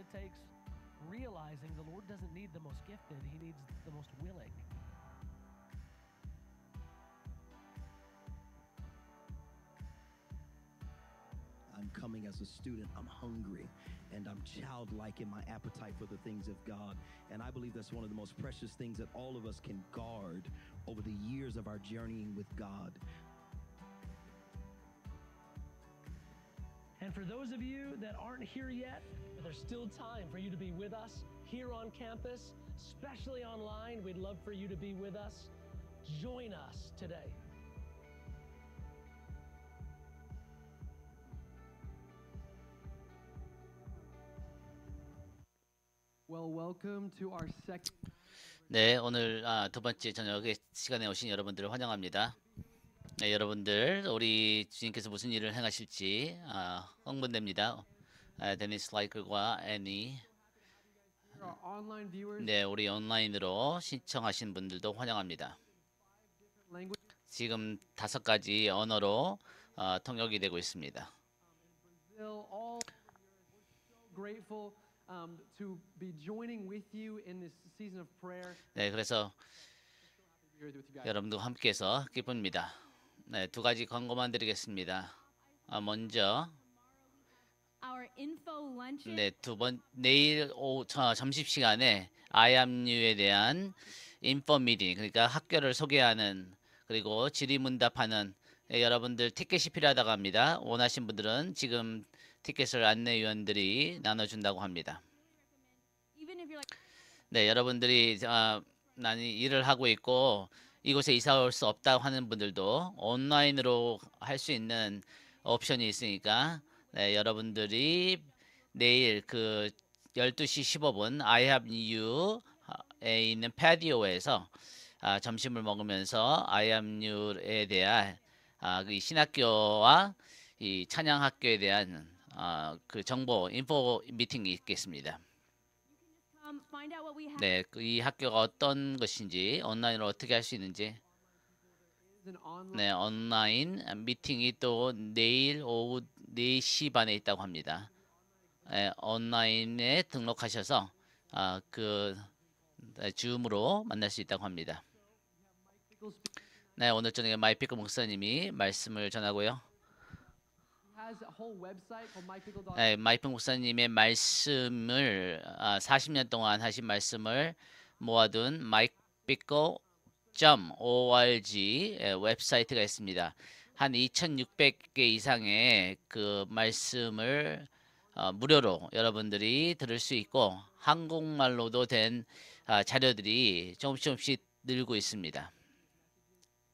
it takes realizing the Lord doesn't need the most gifted, He needs the most willing. I'm coming as a student. I'm hungry and I'm childlike in my appetite for the things of God. And I believe that's one of the most precious things that all of us can guard over the years of our journeying with God. And for those of you that aren't here yet, there's still time for you to be with us here on campus, especially online. We'd love for you to be with us. Join us today. Well, welcome to our second. 네, 오늘 두 번째 저녁 시간에 오신 여러분들을 환영합니다. 네, 여러분들 우리 주님께서 무슨 일을 행하실지 흥분됩니다. 데니스 라이클과 애니, Our online viewers. 네, 우리 온라인으로 신청하신 분들도 환영합니다. Language. 지금 5가지 언어로 통역이 되고 있습니다. Brazil, all we're so grateful to be joining with you in this season of prayer. 네, 그래서 Here with you guys. 여러분도 함께해서 기쁩니다. 네, 2가지 광고만 드리겠습니다. 먼저 Our info luncheon. 네, 내일 점심 시간에 IMU에 대한 인포 미팅, 그러니까 학교를 소개하는 그리고 질의문답하는 여러분들 티켓이 필요하다고 합니다. 원하신 분들은 지금 티켓을 안내위원들이 나눠준다고 합니다. Even if you're like, 네, 여러분들이 나는 일을 하고 있고 이곳에 이사 올 수 없다고 하는 분들도 온라인으로 할 수 있는 옵션이 있으니까 네, 여러분들이 내일 그 12시 15분 IMU에 있는 패디오에서 점심을 먹으면서 IMU에 대한 그 신학교와 이 찬양학교에 대한 그 정보 인포 미팅이 있겠습니다. find out what we have. 네, 이 학교가 어떤 것인지 온라인으로 어떻게 할 수 있는지 It's an online. 네, 온라인 미팅이 또 내일 오후 4시 반에 있다고 합니다. 네, 온라인에 등록하셔서 그 줌으로 만날 수 있다고 합니다. 네, 오늘 저녁에 마이피크 목사님이 말씀을 전하고요. Has a whole website called mypickle.org. 네, 마이피크 목사님의 말씀을 40년 동안 하신 말씀을 모아둔 mypickle.org 웹사이트가 있습니다. 한 2,600개 이상의 그 말씀을 무료로 여러분들이 들을 수 있고 한국말로도 된 자료들이 조금씩 늘고 있습니다.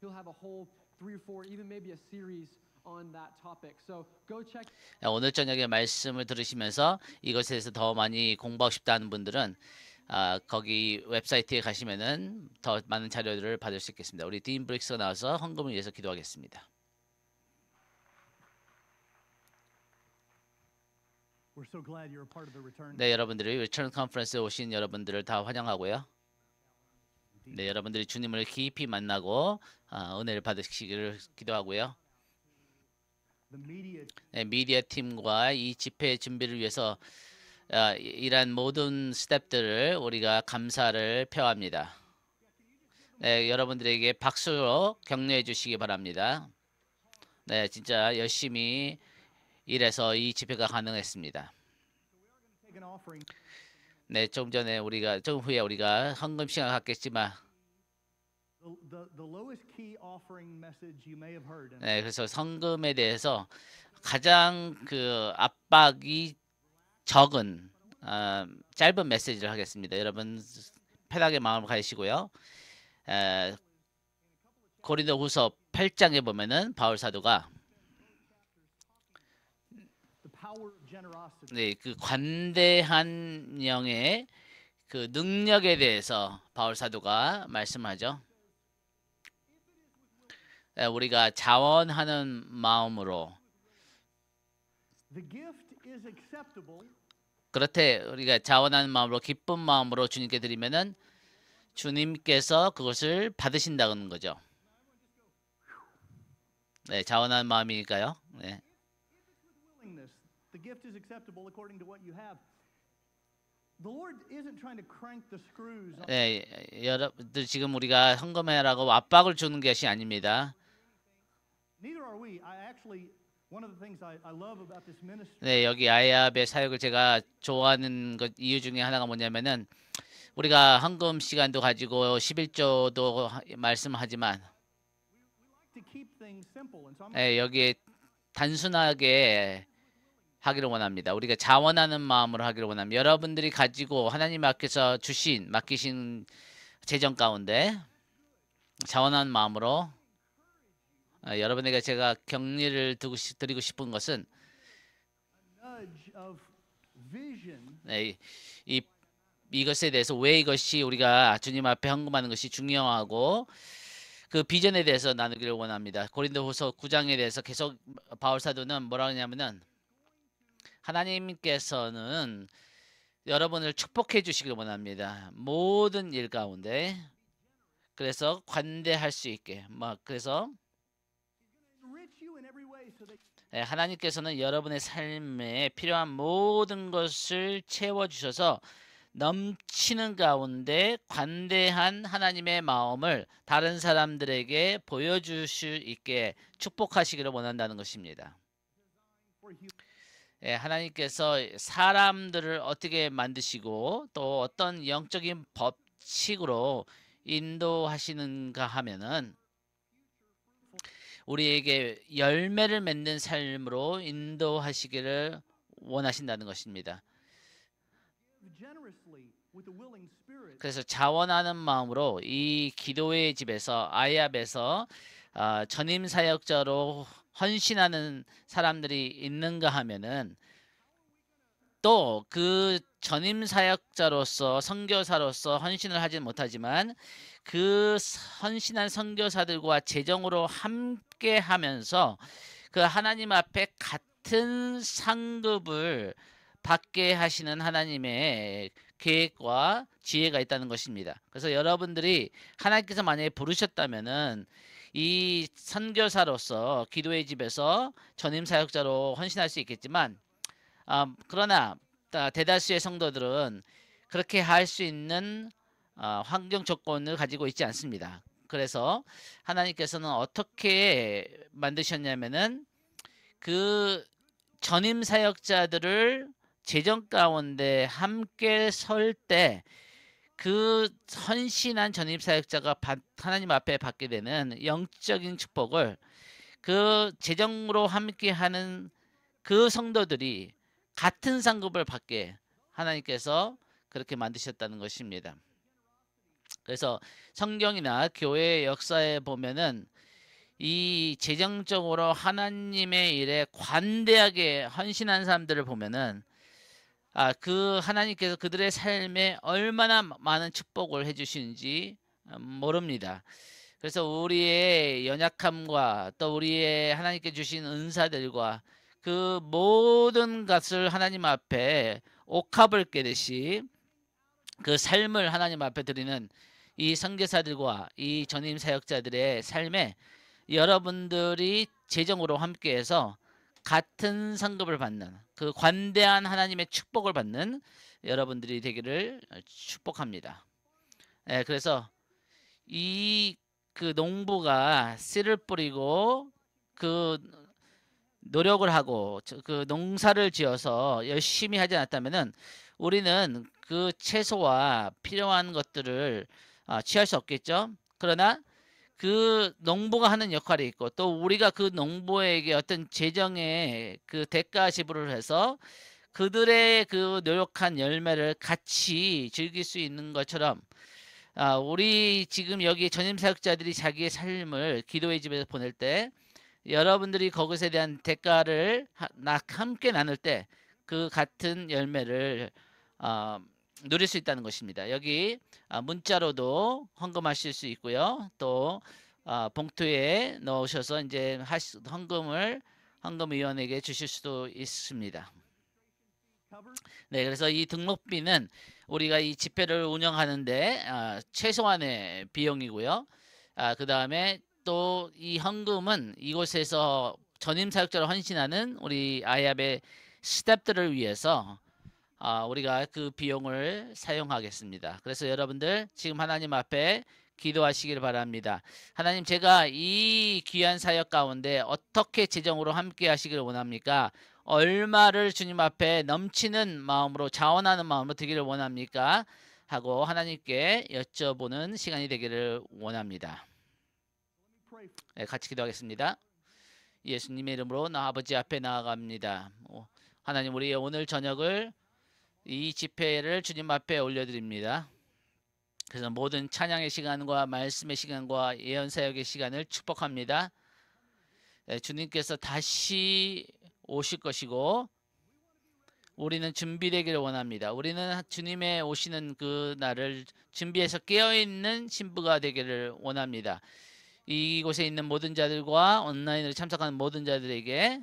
He'll have a whole 3 or 4, even maybe a series on that topic. So go check. 오늘 저녁에 말씀을 들으시면서 이것에 대해서 더 많이 공부하고 싶다는 분들은 거기 웹사이트에 가시면은 더 많은 자료들을 받을 수 있겠습니다. 우리 딘 브릭스가 나와서 헌금을 위해서 기도하겠습니다. We're so glad you're a part of the return. 네, 여러분들이 리턴 컨퍼런스에 오신 여러분들을 다 환영하고요. 네, 여러분들이 주님을 깊이 만나고 은혜를 받으시기를 기도하고요. The media 네, 미디어 팀과 이 집회 준비를 위해서 이러한 모든 스텝들을 우리가 감사를 표합니다. 네, 여러분들에게 박수로 격려해 주시기 바랍니다. 네, 진짜 열심히 일해서 이 집회가 가능했습니다. take an offering. 네, 조금 후에 우리가 헌금 시간 갖겠지만, The lowest key offering message you may have heard. 네, 그래서 헌금에 대해서 가장 그 압박이 적은 짧은 메시지를 하겠습니다. 여러분 편하게 마음을 가지시고요. 고린도후서 8장에 보면은 바울 사도가 The power of generosity. 네, 그 관대한 영의 그 능력에 대해서 바울 사도가 말씀하죠. 우리가 자원하는 마음으로 The gift is acceptable 그렇대 우리가 자원하는 마음으로 기쁜 마음으로 주님께 드리면은 주님께서 그것을 받으신다는 거죠. 네, 자원하는 마음이니까요. 네. willingness. The gift is acceptable according to what you have. The Lord isn't trying to crank the screws on 네, 여러분들 지금 우리가 헌금해라고 압박을 주는 것이 아닙니다. Neither are we. One of the things I love about this ministry 네, 여기 아이압의 사역을 제가 좋아하는 것 이유 중에 하나가 뭐냐면은 우리가 헌금 시간도 가지고 11조도 말씀하지만 to keep things simple. And so I'm 네, 여기에 단순하게 하기를 원합니다. 우리가 자원하는 마음으로 하기를 원합니다. 여러분들이 가지고 하나님 앞에서 맡기신 재정 가운데 자원하는 마음으로 여러분에게 제가 격려를 드리고 싶은 것은 nudge of vision 네, 이것에 대해서 왜 이것이 우리가 주님 앞에 헌금하는 것이 중요하고 그 비전에 대해서 나누기를 원합니다. 고린도후서 9장에 대해서 계속 바울 사도는 뭐라고 하냐면은 하나님께서는 여러분을 축복해 주시기를 원합니다. 모든 일 가운데. 그래서 관대할 수 있게. 그래서 enrich you in every way so that 하나님께서는 여러분의 삶에 필요한 모든 것을 채워 주셔서 넘치는 가운데 관대한 하나님의 마음을 다른 사람들에게 보여줄 수 있게 축복하시기를 원한다는 것입니다. 하나님께서 사람들을 어떻게 만드시고 또 어떤 영적인 법칙으로 인도하시는가 하면은 우리에게 열매를 맺는 삶으로 인도하시기를 원하신다는 것입니다. generously with a willing spirit 그래서 자원하는 마음으로 이 기도의 집에서 아이압에서 전임 사역자로 헌신하는 사람들이 있는가 하면은 또 그 전임 사역자로서 선교사로서 헌신을 하지는 못하지만 그 헌신한 선교사들과 재정으로 함께 하면서 그 하나님 앞에 같은 상급을 받게 하시는 하나님의 계획과 지혜가 있다는 것입니다. 그래서 여러분들이 하나님께서 만약에 부르셨다면은 이 선교사로서 기도의 집에서 전임 사역자로 헌신할 수 있겠지만 그러나 대다수의 성도들은 그렇게 할 수 있는 환경 조건을 가지고 있지 않습니다. 그래서 하나님께서는 어떻게 만드셨냐면은 그 전임 사역자들을 재정 가운데 함께 설 때 그 헌신한 전임 사역자가 하나님 앞에 받게 되는 영적인 축복을 그 재정으로 함께하는 그 성도들이 같은 상급을 받게 하나님께서 그렇게 만드셨다는 것입니다. 그래서 성경이나 교회 역사에 보면은 이 재정적으로 하나님의 일에 관대하게 헌신한 사람들을 보면은 그 하나님께서 그들의 삶에 얼마나 많은 축복을 해주시는지 모릅니다. 그래서 우리의 연약함과 또 우리의 하나님께 주신 은사들과 그 모든 것을 하나님 앞에 옥합을 깨듯이 그 삶을 하나님 앞에 드리는 이 선교사들과 이 전임 사역자들의 삶에 여러분들이 재정으로 함께해서 같은 상급을 받는 그 관대한 하나님의 축복을 받는 여러분들이 되기를 축복합니다. 그래서 이 그 농부가 씨를 뿌리고 그 노력을 하고 그 농사를 지어서 열심히 하지 않았다면은 우리는 그 채소와 필요한 것들을 취할 수 없겠죠. 그러나 그 농부가 하는 역할이 있고 또 우리가 그 농부에게 어떤 재정의 그 대가 지불을 해서 그들의 그 노력한 열매를 같이 즐길 수 있는 것처럼 우리 지금 여기 전임 사역자들이 자기의 삶을 기도의 집에서 보낼 때 여러분들이 그것에 대한 대가를 함께 나눌 때 그 같은 열매를 누릴 수 있다는 것입니다. 여기 문자로도 헌금하실 수 있고요. 또 봉투에 넣으셔서 이제 헌금위원에게 주실 수도 있습니다. 네, 그래서 이 등록비는 우리가 이 집회를 운영하는데 최소한의 비용이고요. 그 다음에 또 이 헌금은 이곳에서 전임 사역자로 헌신하는 우리 아이압의 스태프들을 위해서 우리가 그 비용을 사용하겠습니다. 그래서 여러분들 지금 하나님 앞에 기도하시길 바랍니다. 하나님, 제가 이 귀한 사역 가운데 어떻게 재정으로 함께 하시길 원합니까? 얼마를 주님 앞에 넘치는 마음으로 자원하는 마음으로 드리기를 원합니까? 하고 하나님께 여쭤보는 시간이 되기를 원합니다. 네, 같이 기도하겠습니다. 예수님의 이름으로 나 아버지 앞에 나아갑니다. 하나님, 우리 오늘 저녁을 이 집회를 주님 앞에 올려드립니다. 그래서 모든 찬양의 시간과 말씀의 시간과 예언 사역의 시간을 축복합니다. 주님께서 다시 오실 것이고 우리는 준비되기를 원합니다. 우리는 주님의 오시는 그 날을 준비해서 깨어있는 신부가 되기를 원합니다. 이곳에 있는 모든 자들과 온라인으로 참석하는 모든 자들에게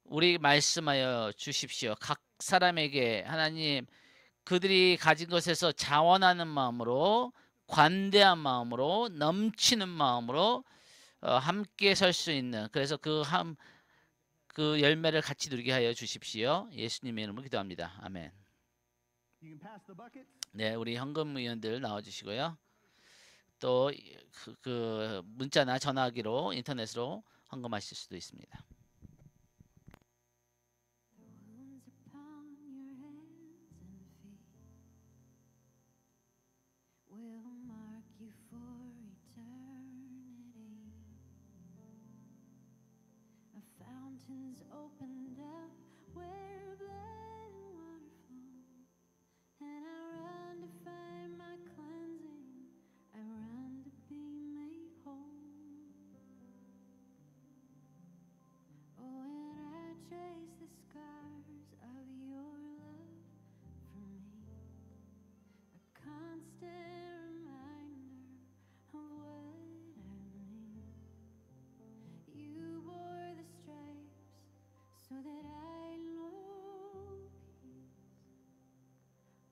우리 말씀하여 주십시오. 각 사람에게 하나님, 그들이 가진 것에서 자원하는 마음으로, 관대한 마음으로, 넘치는 마음으로 함께 설 수 있는, 그래서 그 열매를 같이 누리게 하여 주십시오. 예수님의 이름으로 기도합니다. 아멘. 네, 우리 현금 의원들 나와주시고요. 또 그 문자나 전화기로 인터넷으로 헌금하실 수도 있습니다. Opened up where blood and water flow, and I run to find my cleansing. I run to be made whole. Oh, and I trace the scars of your love for me, a constant reminder of what I mean. You bore the stripes so that I know peace.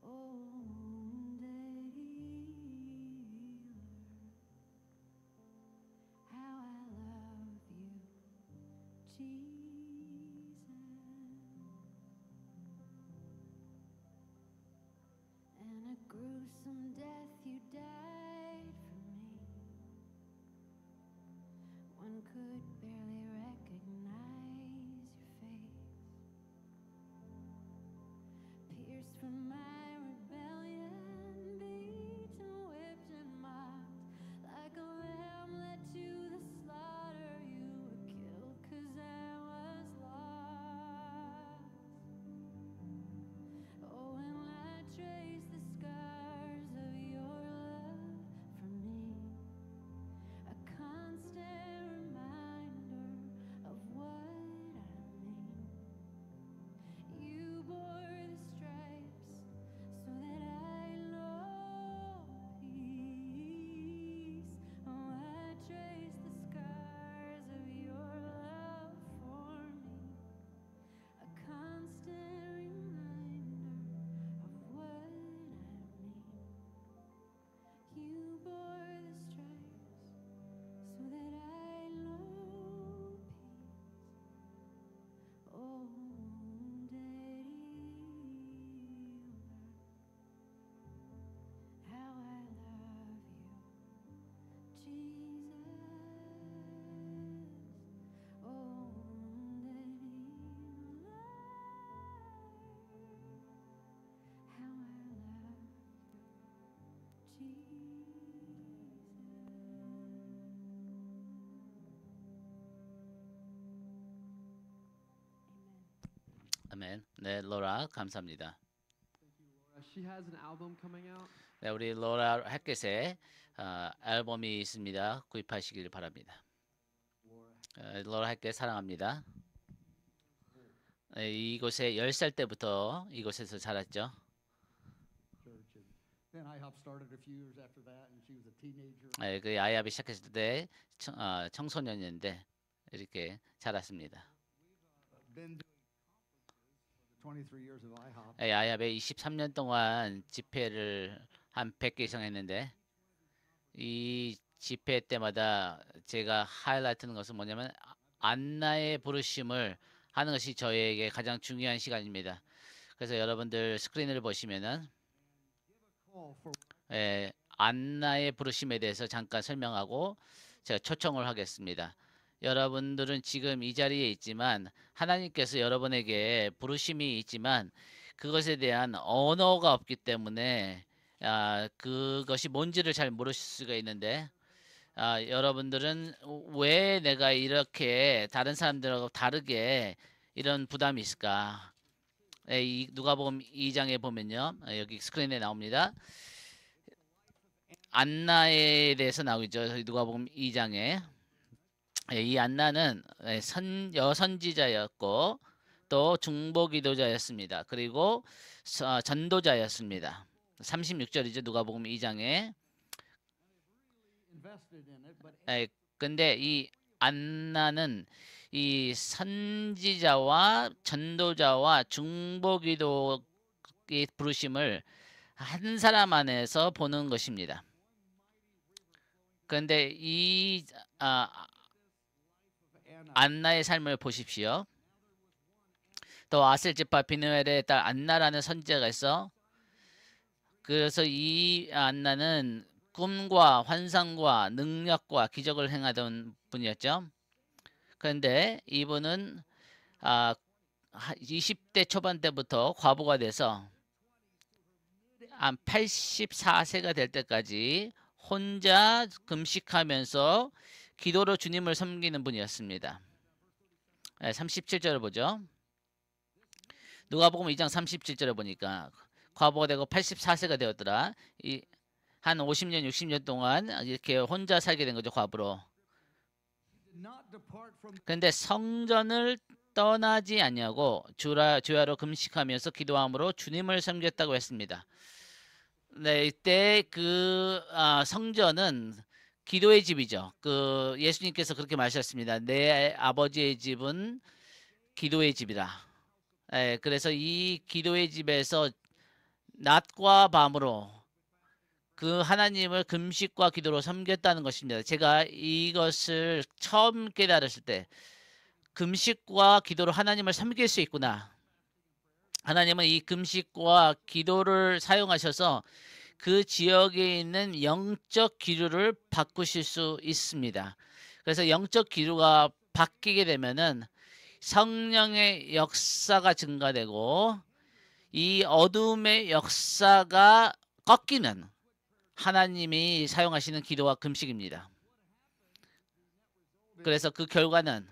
Oh, wounded healer, how I love you, Jesus. And a gruesome death you died for me. One could barely recognize your face, pierced for my rebellion, beaten, whipped, and mocked. Like a lamb led to the slaughter, you were killed 'cause I was lost. Oh, and I trace the scars of your love for me, a constant reminder of what I mean. You bore the stripes so that I know peace. Oh, I trace the scars of your love for me, a constant reminder of what I mean. You bore the stripes so that I know peace. Oh, wounded healer, how I love you, Jesus. Oh, wounded healer, how I love you, 아멘. 네, 로라 감사합니다. She has an album coming out. 네, 우리 로라 햇겟의 앨범이 있습니다. 구입하시길 바랍니다. 로라 햇겟 사랑합니다. 네, 이곳에 10살 때부터 이곳에서 자랐죠. Church. And Ben IHOP started a few years after that, and she was a teenager. 네, 그 아이합이 시작했을 때 청소년이었는데 이렇게 자랐습니다. Been doing conferences for the 23 years of IHOP. 네, 아이합에 23년 동안 집회를 한 100개 이상 했는데 이 집회 때마다 제가 하이라이트하는 것은 뭐냐면 안나의 부르심을 하는 것이 저에게 가장 중요한 시간입니다. 그래서 여러분들 스크린을 보시면은 Call for 안나의 부르심에 대해서 잠깐 설명하고 제가 초청을 하겠습니다. 여러분들은 지금 이 자리에 있지만 하나님께서 여러분에게 부르심이 있지만 그것에 대한 언어가 없기 때문에 그것이 뭔지를 잘 모르실 수가 있는데 여러분들은 왜 내가 이렇게 다른 사람들하고 다르게 이런 부담이 있을까? 이 누가복음 2장에 보면요. 여기 스크린에 나옵니다. 안나에 대해서 나오죠. 누가복음 2장에. 이 안나는 여선지자였고 또 중보기도자였습니다. 그리고 전도자였습니다. 36절이죠. 누가복음 2장에. invested in it, but 근데 이 안나는 이 선지자와 전도자와 중보기도의 부르심을 한 사람 안에서 보는 것입니다. 그런데 이 Anna 안나의 삶을 보십시오. 또 아셀 지파 비누엘의 딸 안나라는 선지자가 있어. 그래서 이 안나는 꿈과 환상과 능력과 기적을 행하던 분이었죠. 그런데 이분은 20대 초반 때부터 과부가 돼서 한 84세가 될 때까지 혼자 금식하면서 기도로 주님을 섬기는 분이었습니다. 37절을 보죠. 누가복음 2장 37절에 보니까 과부가 되고 84세가 되었더라. 한 50년 60년 동안 이렇게 혼자 살게 된 거죠. 과부로. did not depart from 그런데 성전을 떠나지 아니하고 주야로 금식하면서 기도함으로 주님을 섬겼다고 했습니다. 네, 이때 성전은 기도의 집이죠. 예수님께서 그렇게 말하셨습니다. 내 아버지의 집은 기도의 집이라. 그래서 이 기도의 집에서 낮과 밤으로 그 하나님을 금식과 기도로 섬겼다는 것입니다. 제가 이것을 처음 깨달았을 때 금식과 기도로 하나님을 섬길 수 있구나. 하나님은 이 금식과 기도를 사용하셔서 그 지역에 있는 영적 기류를 바꾸실 수 있습니다. 그래서 영적 기류가 바뀌게 되면은 성령의 역사가 증가되고 이 어둠의 역사가 꺾이는 하나님이 사용하시는 기도와 금식입니다. 그래서 그 결과는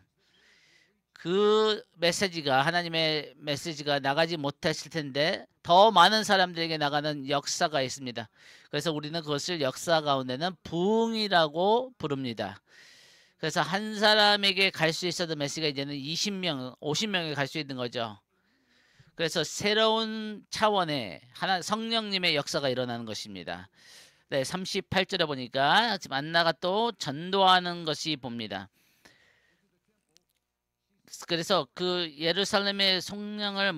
그 메시지가 하나님의 메시지가 나가지 못했을 텐데 더 많은 사람들에게 나가는 역사가 있습니다. 그래서 우리는 그것을 역사 가운데는 부흥이라고 부릅니다. 그래서 한 사람에게 갈 수 있었던 메시지가 이제는 20명, 50명에게 갈 수 있는 거죠. 그래서 새로운 차원의 성령님의 역사가 일어나는 것입니다. 네, 38절에 보니까 지금 안나가 또 전도하는 것이 봅니다. 그래서 그 예루살렘의 성령을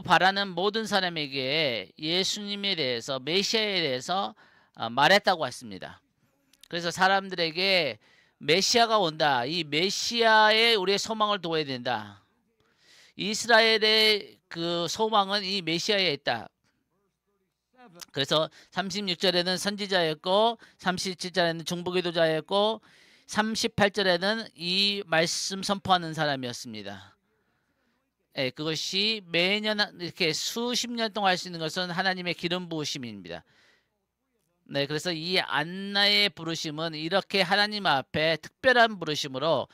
바라는 모든 사람에게 예수님에 대해서 메시아에 대해서 말했다고 했습니다. 그래서 사람들에게 메시아가 온다. 이 메시아에 우리의 소망을 둬야 된다. 이스라엘의 그 소망은 이 메시아에 있다. 그래서 36절에는 선지자였고 37절에는 중보기도자였고 38절에는 이 말씀 선포하는 사람이었습니다. 그것이 매년 이렇게 수십 년 동안 할 수 있는 것은 하나님의 기름 부으심입니다. 네, 그래서 이 안나의 부르심은 이렇게 하나님 앞에 특별한 부르심으로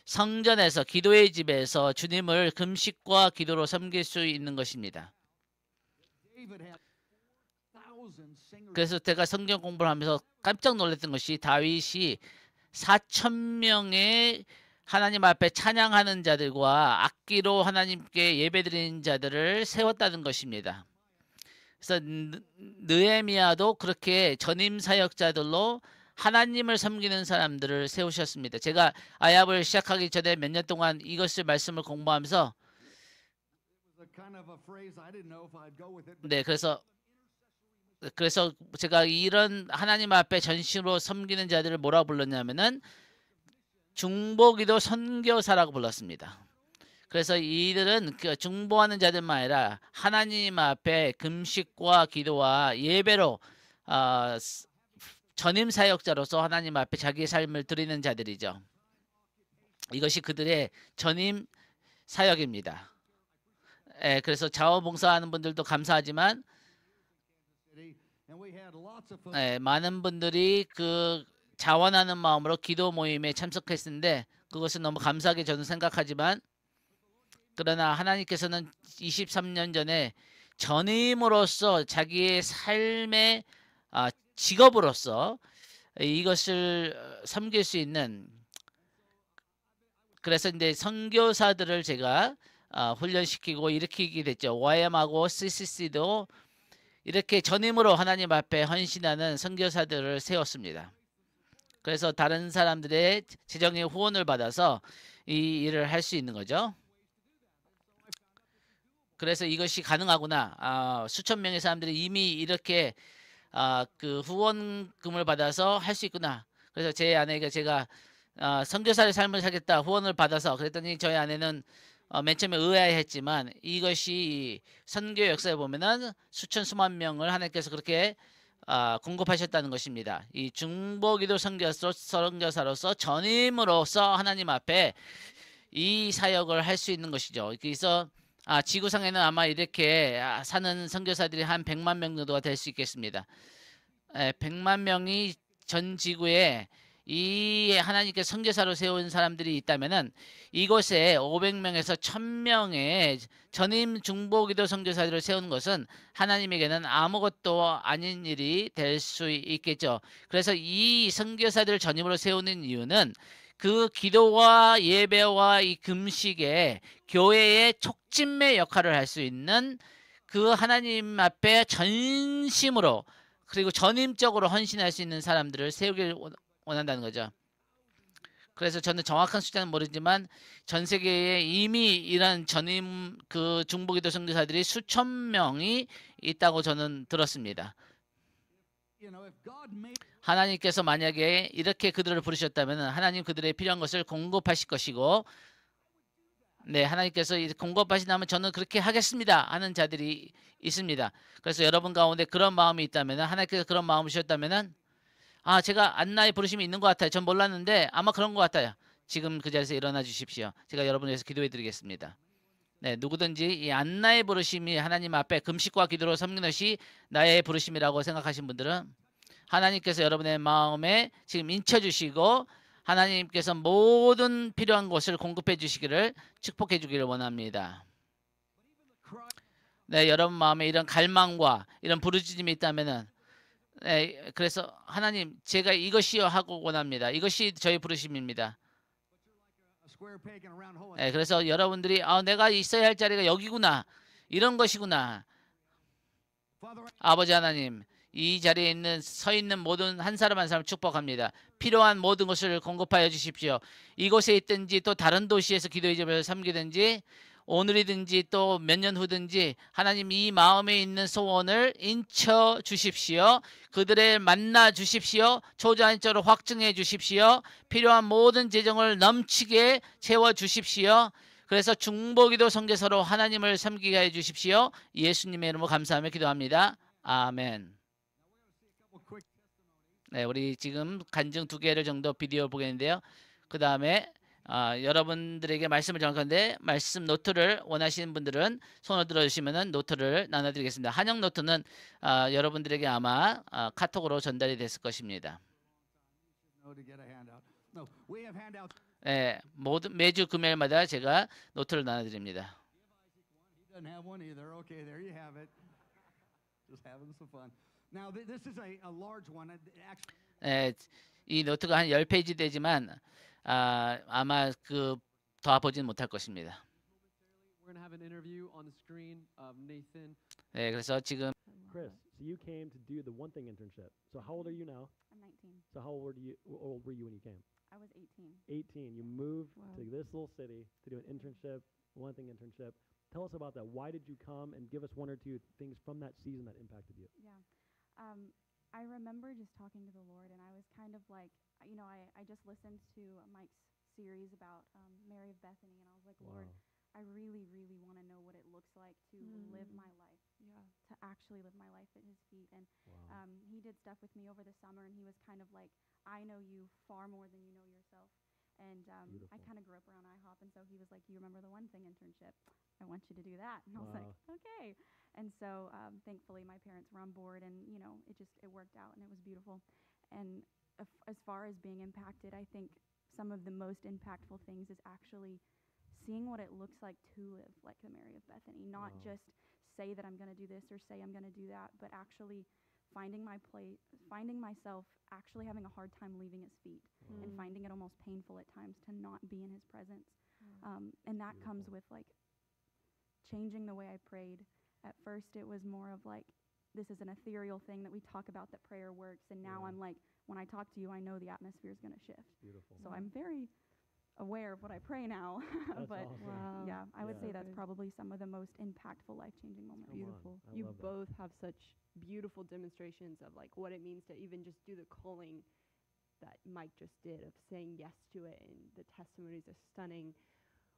성전에서 기도의 집에서 주님을 금식과 기도로 섬길 수 있는 것입니다. David had thousands singers. 그래서 제가 성경 공부를 하면서 깜짝 놀랐던 것이 다윗이 4,000명의 하나님 앞에 찬양하는 자들과 악기로 하나님께 예배드리는 자들을 세웠다는 것입니다. 그래서 느헤미야도 그렇게 전임 사역자들로 하나님을 섬기는 사람들을 세우셨습니다. 제가 아합을 시작하기 전에 몇 년 동안 이것을 말씀을 공부하면서 A kind of a phrase I didn't know if I'd go with it. But 네, 그래서 제가 이런 하나님 앞에 전심으로 섬기는 자들을 뭐라고 불렀냐면은 중보기도 선교사라고 불렀습니다. 그래서 이들은 그 중보하는 자들만 아니라 하나님 앞에 금식과 기도와 예배로 전임 사역자로서 하나님 앞에 자기의 삶을 드리는 자들이죠. 이것이 그들의 전임 사역입니다. 그래서 자원봉사하는 분들도 감사하지만 많은 분들이 그 자원하는 마음으로 기도 모임에 참석했는데 그것은 너무 감사하게 저는 생각하지만 그러나 하나님께서는 23년 전에 전임으로서 자기의 삶의 직업으로서 이것을 섬길 수 있는 그래서 이제 선교사들을 제가 훈련시키고 일으키게 됐죠. YM하고 CCC도 이렇게 전임으로 하나님 앞에 헌신하는 선교사들을 세웠습니다. 그래서 다른 사람들의 재정의 후원을 받아서 이 일을 할 수 있는 거죠. 그래서 이것이 가능하구나. 수천 명의 사람들이 이미 이렇게 그 후원금을 받아서 할 수 있구나. 그래서 제 아내가 제가 선교사의 삶을 살겠다 후원을 받아서 그랬더니 저희 아내는 맨 처음에 의아해했지만 이것이 선교 역사에 보면은 수천 수만 명을 하나님께서 그렇게 공급하셨다는 것입니다. 이 중보기도 선교사로서 전임으로서 하나님 앞에 이 사역을 할 수 있는 것이죠. 그래서 지구상에는 아마 이렇게 사는 선교사들이 한 100만 명 정도가 될 수 있겠습니다. 100만 명이 전 지구에 이 하나님께 선교사로 세운 사람들이 있다면은 이곳에 500명에서 1000명의 전임 중보기도 선교사들을 세우는 것은 하나님에게는 아무것도 아닌 일이 될 수 있겠죠. 그래서 이 선교사들을 전임으로 세우는 이유는 그 기도와 예배와 이 금식에 교회의 촉진매 역할을 할 수 있는 그 하나님 앞에 전심으로 그리고 전임적으로 헌신할 수 있는 사람들을 세우길 원한다는 거죠. 그래서 저는 정확한 숫자는 모르지만 전 세계에 이미 이런 전임 그 중보기도 선교사들이 수천 명이 있다고 저는 들었습니다. 하나님께서 만약에 이렇게 그들을 부르셨다면 하나님 그들의 필요한 것을 공급하실 것이고 네, 하나님께서 공급하신다면 저는 그렇게 하겠습니다 하는 자들이 있습니다. 그래서 여러분 가운데 그런 마음이 있다면 하나님께서 그런 마음을 주셨다면 제가 안나의 부르심이 있는 것 같아요. 전 몰랐는데 아마 그런 것 같아요. 지금 그 자리에서 일어나 주십시오. 제가 여러분을 위해서 기도해 드리겠습니다. 네, 누구든지 이 안나의 부르심이 하나님 앞에 금식과 기도로 섬기는 것이 나의 부르심이라고 생각하신 분들은 하나님께서 여러분의 마음에 지금 인쳐 주시고 하나님께서 모든 필요한 것을 공급해 주시기를 축복해 주기를 원합니다. 네, 여러분 마음에 이런 갈망과 이런 부르짖음이 있다면은 네, 그래서 하나님 제가 이것이요 하고 원합니다. 이것이 저의 부르심입니다. 네, 그래서 여러분들이 내가 있어야 할 자리가 여기구나 이런 것이구나. 아버지 하나님 이 자리에 있는 서 있는 모든 한 사람 한 사람 축복합니다. 필요한 모든 것을 공급하여 주십시오. 이곳에 있든지 또 다른 도시에서 기도의 집을 섬기든지 오늘이든지 또 몇 년 후든지 하나님 이 마음에 있는 소원을 인쳐 주십시오. 그들을 만나 주십시오. 초자연적으로 확증해 주십시오. 필요한 모든 재정을 넘치게 채워 주십시오. 그래서 중보기도 선교사로 하나님을 섬기게 해 주십시오. 예수님의 이름으로 감사하며 기도합니다. 아멘. 네, 우리 지금 간증 2개를 정도 비디오 보겠는데요. 그 다음에 여러분들에게 말씀을 전할 건데 말씀 노트를 원하시는 분들은 손을 들어주시면 노트를 나눠드리겠습니다. 한영 노트는 여러분들에게 아마 카톡으로 전달이 됐을 것입니다. 네, 매주 금요일마다 제가 노트를 나눠드립니다. 네, 이 노트가 한 10페이지 되지만 아마 더 보지는 못할 것입니다. 네, 그래서 지금 Chris, so you came to do the One Thing internship. So how old are you now? I'm 19. So how old were you when you came? I was 18. 18. You moved Wow. to this little city to do an internship, One Thing internship. Tell us about that. Why did you come, and give us one or two things from that season that impacted you? Yeah. I remember just talking to the Lord, and I was kind of like, I just listened to Mike's series about Mary of Bethany, and I was like, Lord, Wow. I really, really want to know what it looks like to live my life, Yeah. to actually live my life at his feet. And Wow. he did stuff with me over the summer, and he was kind of like, I know you far more than you know yourself. And I Beautiful. kind of grew up around IHOP, and so he was like, you remember the One Thing internship? I want you to do that. And I was like, Wow. okay. And so thankfully my parents were on board, and it worked out, and it was beautiful. And as far as being impacted, I think some of the most impactful things is actually seeing what it looks like to live like the Mary of Bethany, not Wow. just say that I'm going to do this or say I'm going to do that, but actually finding my place, finding myself actually having a hard time leaving his feet, and finding it almost painful at times to not be in his presence. And that comes with like changing the way I prayed. At first it was more of like, this is an ethereal thing that we talk about, that prayer works, and now Yeah. I'm like, when I talk to you, I know the atmosphere is going to shift. Beautiful. So I'm very aware of what I pray now. That's But awesome. Wow. yeah, I would Yeah. say that's Good. probably some of the most impactful, life-changing moments. Come on. Beautiful. I You love that. both have such beautiful demonstrations of like what it means to even just do the calling that Mike just did, of saying yes to it, and the testimonies are stunning.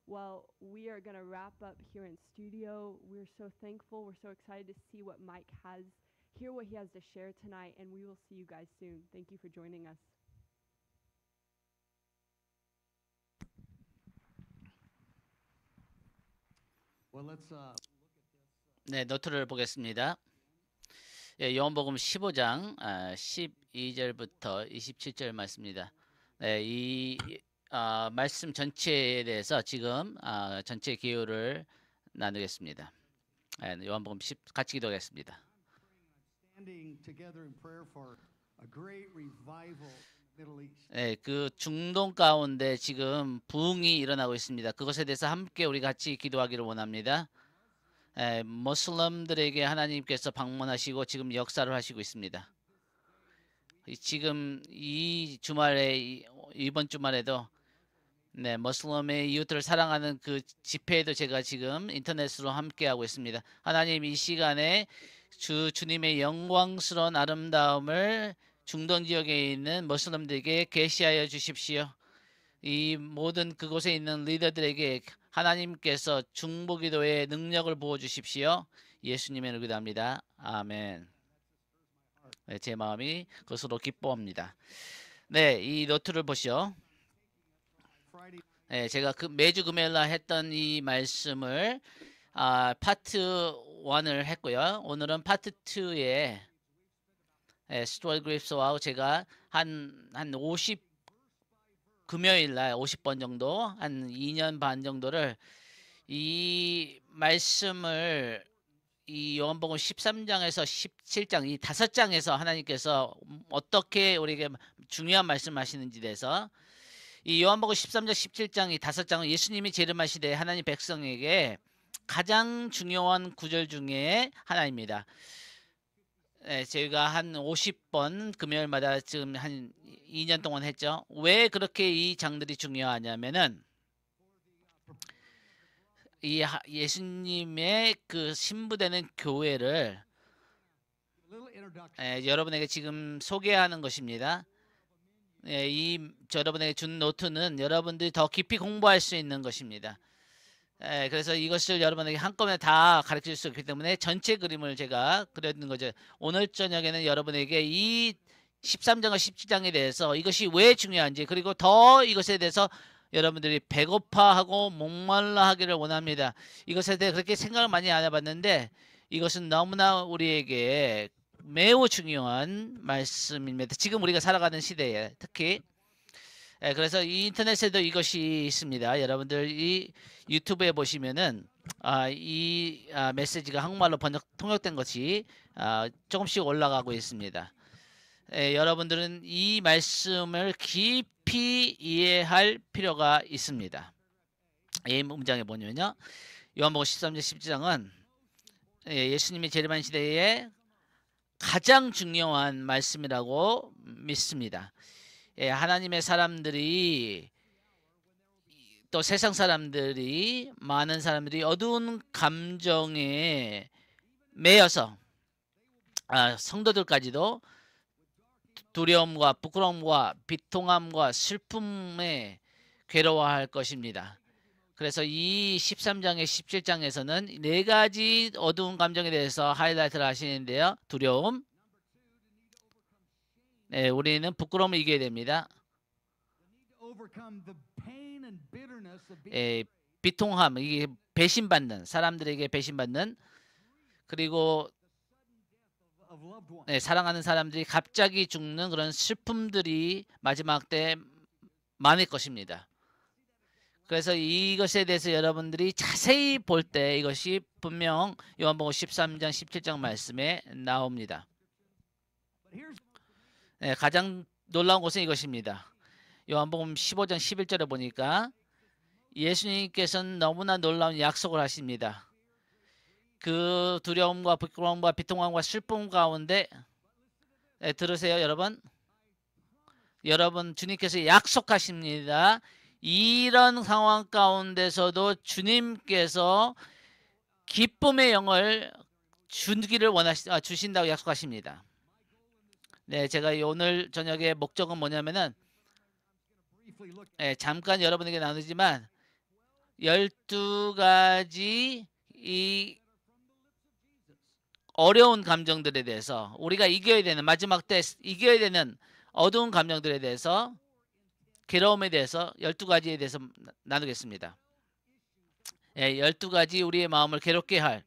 Well, we are going to wrap up here in studio. We're so thankful. We're so excited to see what Mike has, hear what he has to share tonight, and we will see you guys soon. Thank you for joining us. Well, let's 네, 노트를 보겠습니다. 예, 요한복음 15장 12절부터 27절 말씀입니다. 네, 이 말씀 전체에 대해서 지금 전체 기호를 나누겠습니다. 예, 요한복음 10 같이 기도하겠습니다. standing together in prayer for a great revival in the Middle East. 네, 그 중동 가운데 지금 부흥이 일어나고 있습니다. 그것에 대해서 함께 우리 같이 기도하기를 원합니다. 모슬럼들에게 하나님께서 방문하시고 지금 역사를 하시고 있습니다. 지금 이 주말에 이번 주말에도 네, 모슬럼의 이웃들을 사랑하는 그 집회에도 제가 지금 인터넷으로 함께 하고 있습니다. 하나님, 이 시간에 주님의 영광스러운 아름다움을 중동 지역에 있는 모슬럼들에게 계시하여 주십시오. 이 모든 그곳에 있는 리더들에게 하나님께서 중보기도의 능력을 부어 주십시오. 예수님의 이름으로 기도합니다. 아멘. 네, 제 마음이 그것으로 기뻐합니다. 네, 이 노트를 보시오. Friday 네, 제가 매주 금요일날 했던 이 말씀을 파트 1을 했고요. 오늘은 파트 2에 스토리 그립스와 제가 한 50 금요일날 50번 정도, 한 2년 반 정도를 이 말씀을 이 요한복음 13장에서 17장 이 5장에서 하나님께서 어떻게 우리에게 중요한 말씀하시는지 대해서 이 요한복음 13장 17장 이 5장은 예수님이 재림하시되 하나님 백성에게 가장 중요한 구절 중에 하나입니다. 저희가 한 50번 금요일마다 지금 한 2년 동안 했죠. 왜 그렇게 이 장들이 중요하냐면은 이 예수님의 그 신부되는 교회를 a little introduction. 여러분에게 지금 소개하는 것입니다. 여러분에게 준 노트는 여러분들이 더 깊이 공부할 수 있는 것입니다. 그래서 이것을 여러분에게 한꺼번에 다 가르칠 수 있기 때문에 전체 그림을 제가 그려는 거죠. 오늘 저녁에는 여러분에게 이 13장과 17장에 대해서 이것이 왜 중요한지, 그리고 더 이것에 대해서 여러분들이 배고파하고 목말라 하기를 원합니다. 이것에 대해 그렇게 생각을 많이 안 해봤는데 이것은 너무나 우리에게 매우 중요한 말씀입니다. 지금 우리가 살아가는 시대에 특히. 그래서 이 인터넷에도 이것이 있습니다. 여러분들 이 유튜브에 보시면은 이 메시지가 한국말로 통역된 것이 조금씩 올라가고 있습니다. 여러분들은 이 말씀을 깊이 이해할 필요가 있습니다. 이 문장에 보면요, 요한복음 13장 17장은 예수님이 재림한 시대에 가장 중요한 말씀이라고 믿습니다. 하나님의 사람들이, 또 세상 사람들이, 많은 사람들이 어두운 감정에 매여서 성도들까지도 두려움과 부끄러움과 비통함과 슬픔에 괴로워할 것입니다. 그래서 이 13장에 17장에서는 네 가지 어두운 감정에 대해서 하이라이트를 하시는데요. 두려움, 네, 우리는 부끄러움을 이겨야 됩니다. 비통함, 이게 배신받는, 사람들에게 배신받는, 그리고 네, 사랑하는 사람들이 갑자기 죽는 그런 슬픔들이 마지막 때 많을 것입니다. 그래서 이것에 대해서 여러분들이 자세히 볼 때 이것이 분명 요한복음 13장 17장 말씀에 나옵니다. 네, 가장 놀라운 것은 이것입니다. 요한복음 15장 11절에 보니까 예수님께서는 너무나 놀라운 약속을 하십니다. 그 두려움과 부끄러움과 비통함과 슬픔 가운데 들으세요, 여러분. 여러분, 주님께서 약속하십니다. 이런 상황 가운데서도 주님께서 기쁨의 영을 주기를 주신다고 약속하십니다. 네, 제가 오늘 저녁에 목적은 뭐냐면은 잠깐 여러분에게 나누지만 12가지 이 어려운 감정들에 대해서 우리가 이겨야 되는, 마지막 때 이겨야 되는 어두운 감정들에 대해서, 괴로움에 대해서 12가지에 대해서 나누겠습니다. 12가지 우리의 마음을 괴롭게 할,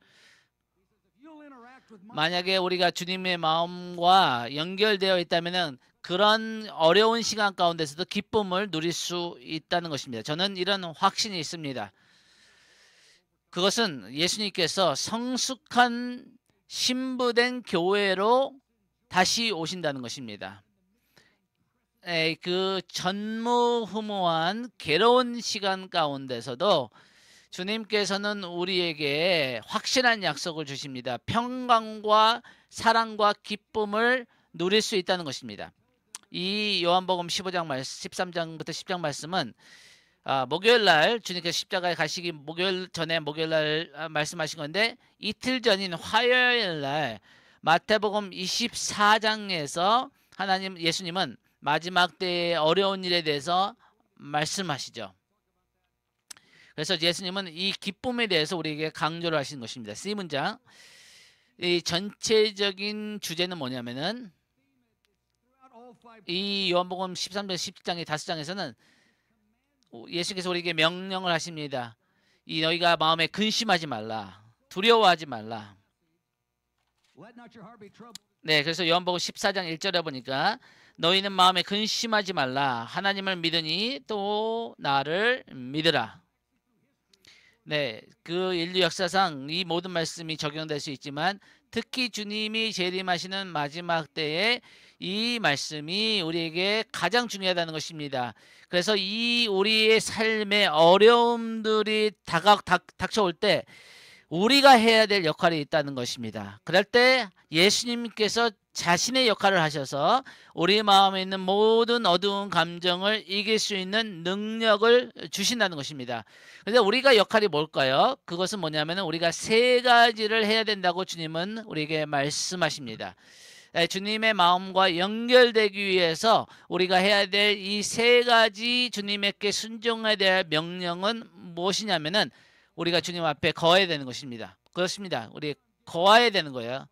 만약에 우리가 주님의 마음과 연결되어 있다면 그런 어려운 시간 가운데서도 기쁨을 누릴 수 있다는 것입니다. 저는 이런 확신이 있습니다. 그것은 예수님께서 성숙한 신부된 교회로 다시 오신다는 것입니다. 그 전무후무한 괴로운 시간 가운데서도 주님께서는 우리에게 확실한 약속을 주십니다. 평강과 사랑과 기쁨을 누릴 수 있다는 것입니다. 이 요한복음 15장 13장부터 10장 말씀은 목요일날 주님께서 십자가에 가시기 목요일 전에 목요일날 말씀하신 건데, 이틀 전인 화요일날 마태복음 24장에서 예수님은 마지막 때의 어려운 일에 대해서 말씀하시죠. 그래서 예수님은 이 기쁨에 대해서 우리에게 강조를 하시는 것입니다. C문장, 이 전체적인 주제는 뭐냐면은 이 요한복음 13장 10장의 5장에서는 예수께서 우리에게 명령을 하십니다. 이 너희가 마음에 근심하지 말라, 두려워하지 말라. 네, 그래서 요한복음 14장 1절에 보니까 너희는 마음에 근심하지 말라, 하나님을 믿으니 또 나를 믿으라. 네, 그 인류 역사상 이 모든 말씀이 적용될 수 있지만 특히 주님이 재림하시는 마지막 때에 이 말씀이 우리에게 가장 중요하다는 것입니다. 그래서 이 우리의 삶의 어려움들이 닥쳐올 때 우리가 해야 될 역할이 있다는 것입니다. 그럴 때 예수님께서 자신의 역할을 하셔서 우리 마음에 있는 모든 어두운 감정을 이길 수 있는 능력을 주신다는 것입니다. 그래서 우리가 역할이 뭘까요? 그것은 뭐냐면 우리가 3가지를 해야 된다고 주님은 우리에게 말씀하십니다. 주님의 마음과 연결되기 위해서 우리가 해야 될 이 3가지 주님에게 순종해야 될 명령은 무엇이냐면은 우리가 주님 앞에 거해야 되는 것입니다. 그렇습니다. 우리 거해야 되는 거예요.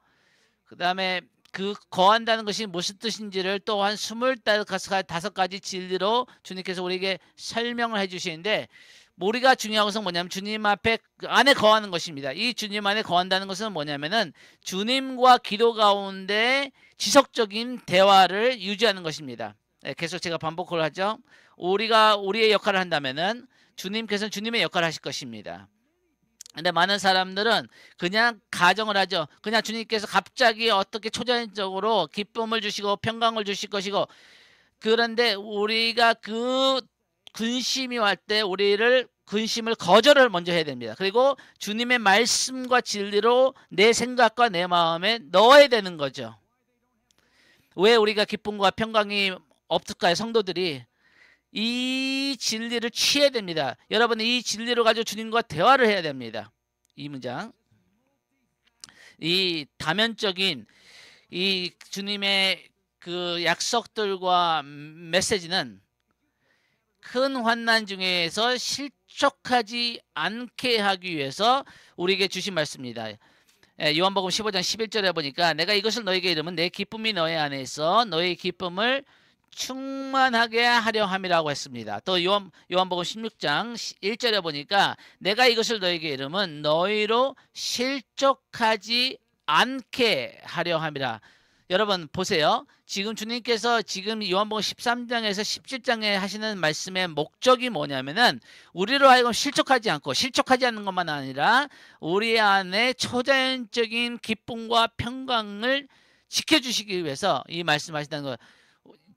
그 다음에 그 거한다는 것이 무슨 뜻인지를 또한 25가지 진리로 주님께서 우리에게 설명을 해주시는데, 우리가 중요한 것은 뭐냐면 주님 앞에 안에 거하는 것입니다. 이 주님 안에 거한다는 것은 뭐냐면은 주님과 기도 가운데 지속적인 대화를 유지하는 것입니다. 계속 제가 반복을 하죠. 우리가 우리의 역할을 한다면은 주님께서는 주님의 역할을 하실 것입니다. 근데 많은 사람들은 그냥 가정을 하죠. 그냥 주님께서 갑자기 어떻게 초자연적으로 기쁨을 주시고 평강을 주실 것이고, 그런데 우리가 그 근심이 올 때 우리를 근심을 거절을 먼저 해야 됩니다. 그리고 주님의 말씀과 진리로 내 생각과 내 마음에 넣어야 되는 거죠. 왜 우리가 기쁨과 평강이 없을까요? 성도들이 이 진리를 취해야 됩니다. 여러분, 이 진리를 가지고 주님과 대화를 해야 됩니다. 이 문장, 이 다면적인 이 주님의 그 약속들과 메시지는 큰 환난 중에서 실족하지 않게 하기 위해서 우리에게 주신 말씀입니다. 요한복음 15장 11절에 보니까 내가 이것을 너에게 이르면 내 기쁨이 너의 안에 있어 너의 기쁨을 충만하게 하려 함이라고 했습니다. 또 요한복음 16장 1절에 보니까 내가 이것을 너에게 이르면 너희로 실족하지 않게 하려 함이라. 여러분 보세요. 지금 주님께서 지금 요한복음 13장에서 17장에 하시는 말씀의 목적이 뭐냐면은 우리로 하여금 실족하지 않는 것만 아니라 우리 안에 초자연적인 기쁨과 평강을 지켜주시기 위해서 이 말씀하신다는 거.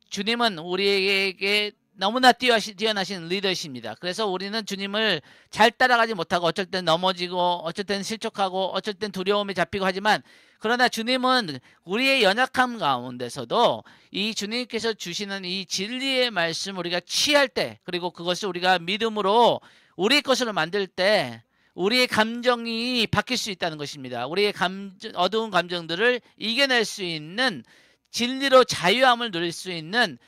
주님은 우리에게 너무나 뛰어나신 리더십니다. 그래서 우리는 주님을 잘 따라가지 못하고 어쩔 땐 넘어지고 어쩔 땐 실족하고 어쩔 땐 두려움에 잡히고 하지만 그러나 주님은 우리의 연약함 가운데서도 이 주님께서 주시는 이 진리의 말씀 우리가 취할 때 그리고 그것을 우리가 믿음으로 우리 것으로 만들 때 우리의 감정이 바뀔 수 있다는 것입니다. 우리의 어두운 감정들을 이겨낼 수 있는 진리로 자유함을 누릴 수 있는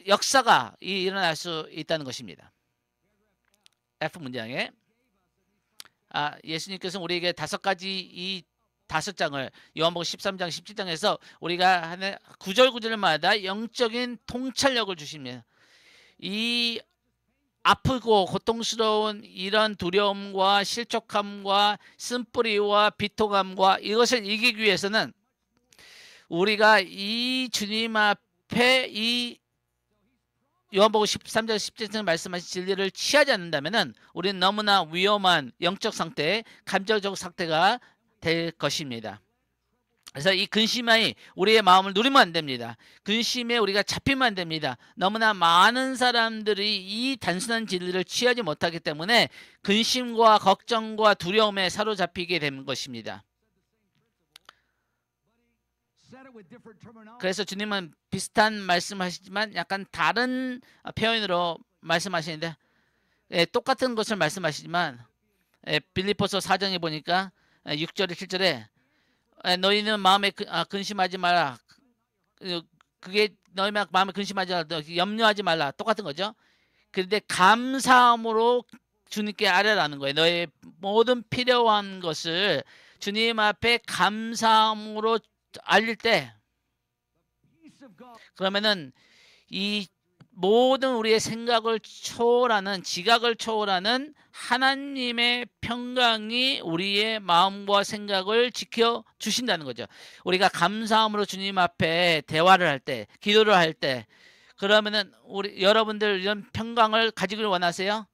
역사가 일어날 수 있다는 것입니다. F 문장에 예수님께서는 우리에게 5가지 이 5장을 요한복음 13장 17장에서 우리가 하는 구절구절마다 영적인 통찰력을 주십니다. 이 아프고 고통스러운 이런 두려움과 실족함과 쓴뿌리와 비통함과 이것을 이기기 위해서는 우리가 이 주님 앞에 이 요한복음 13장 17장 말씀하신 진리를 취하지 않는다면 우리는 너무나 위험한 영적 상태, 감정적 상태가 될 것입니다. 그래서 이 근심이 우리의 마음을 누리면 안 됩니다. 근심에 우리가 잡히면 안 됩니다. 너무나 많은 사람들이 이 단순한 진리를 취하지 못하기 때문에 근심과 걱정과 두려움에 사로잡히게 되는 것입니다. 그래서 주님은 비슷한 말씀하시지만 약간 다른 표현으로 말씀하시는데 똑같은 것을 말씀하시지만 빌립보서 4장에 보니까 6절에 7절에 너희는 마음에 근심하지 마라. 그게 너희 마음에 근심하지 마라. 염려하지 말라. 똑같은 거죠. 그런데 감사함으로 주님께 아뢰라는 거예요. 너의 모든 필요한 것을 주님 앞에 감사함으로 알릴 때 그러면은 이 모든 우리의 생각을 초월하는 지각을 초월하는 하나님의 평강이 우리의 마음과 생각을 지켜주신다는 거죠. 우리가 감사함으로 주님 앞에 대화를 할 때 기도를 할 때 그러면은 여러분들 이런 평강을 가지길 원하세요?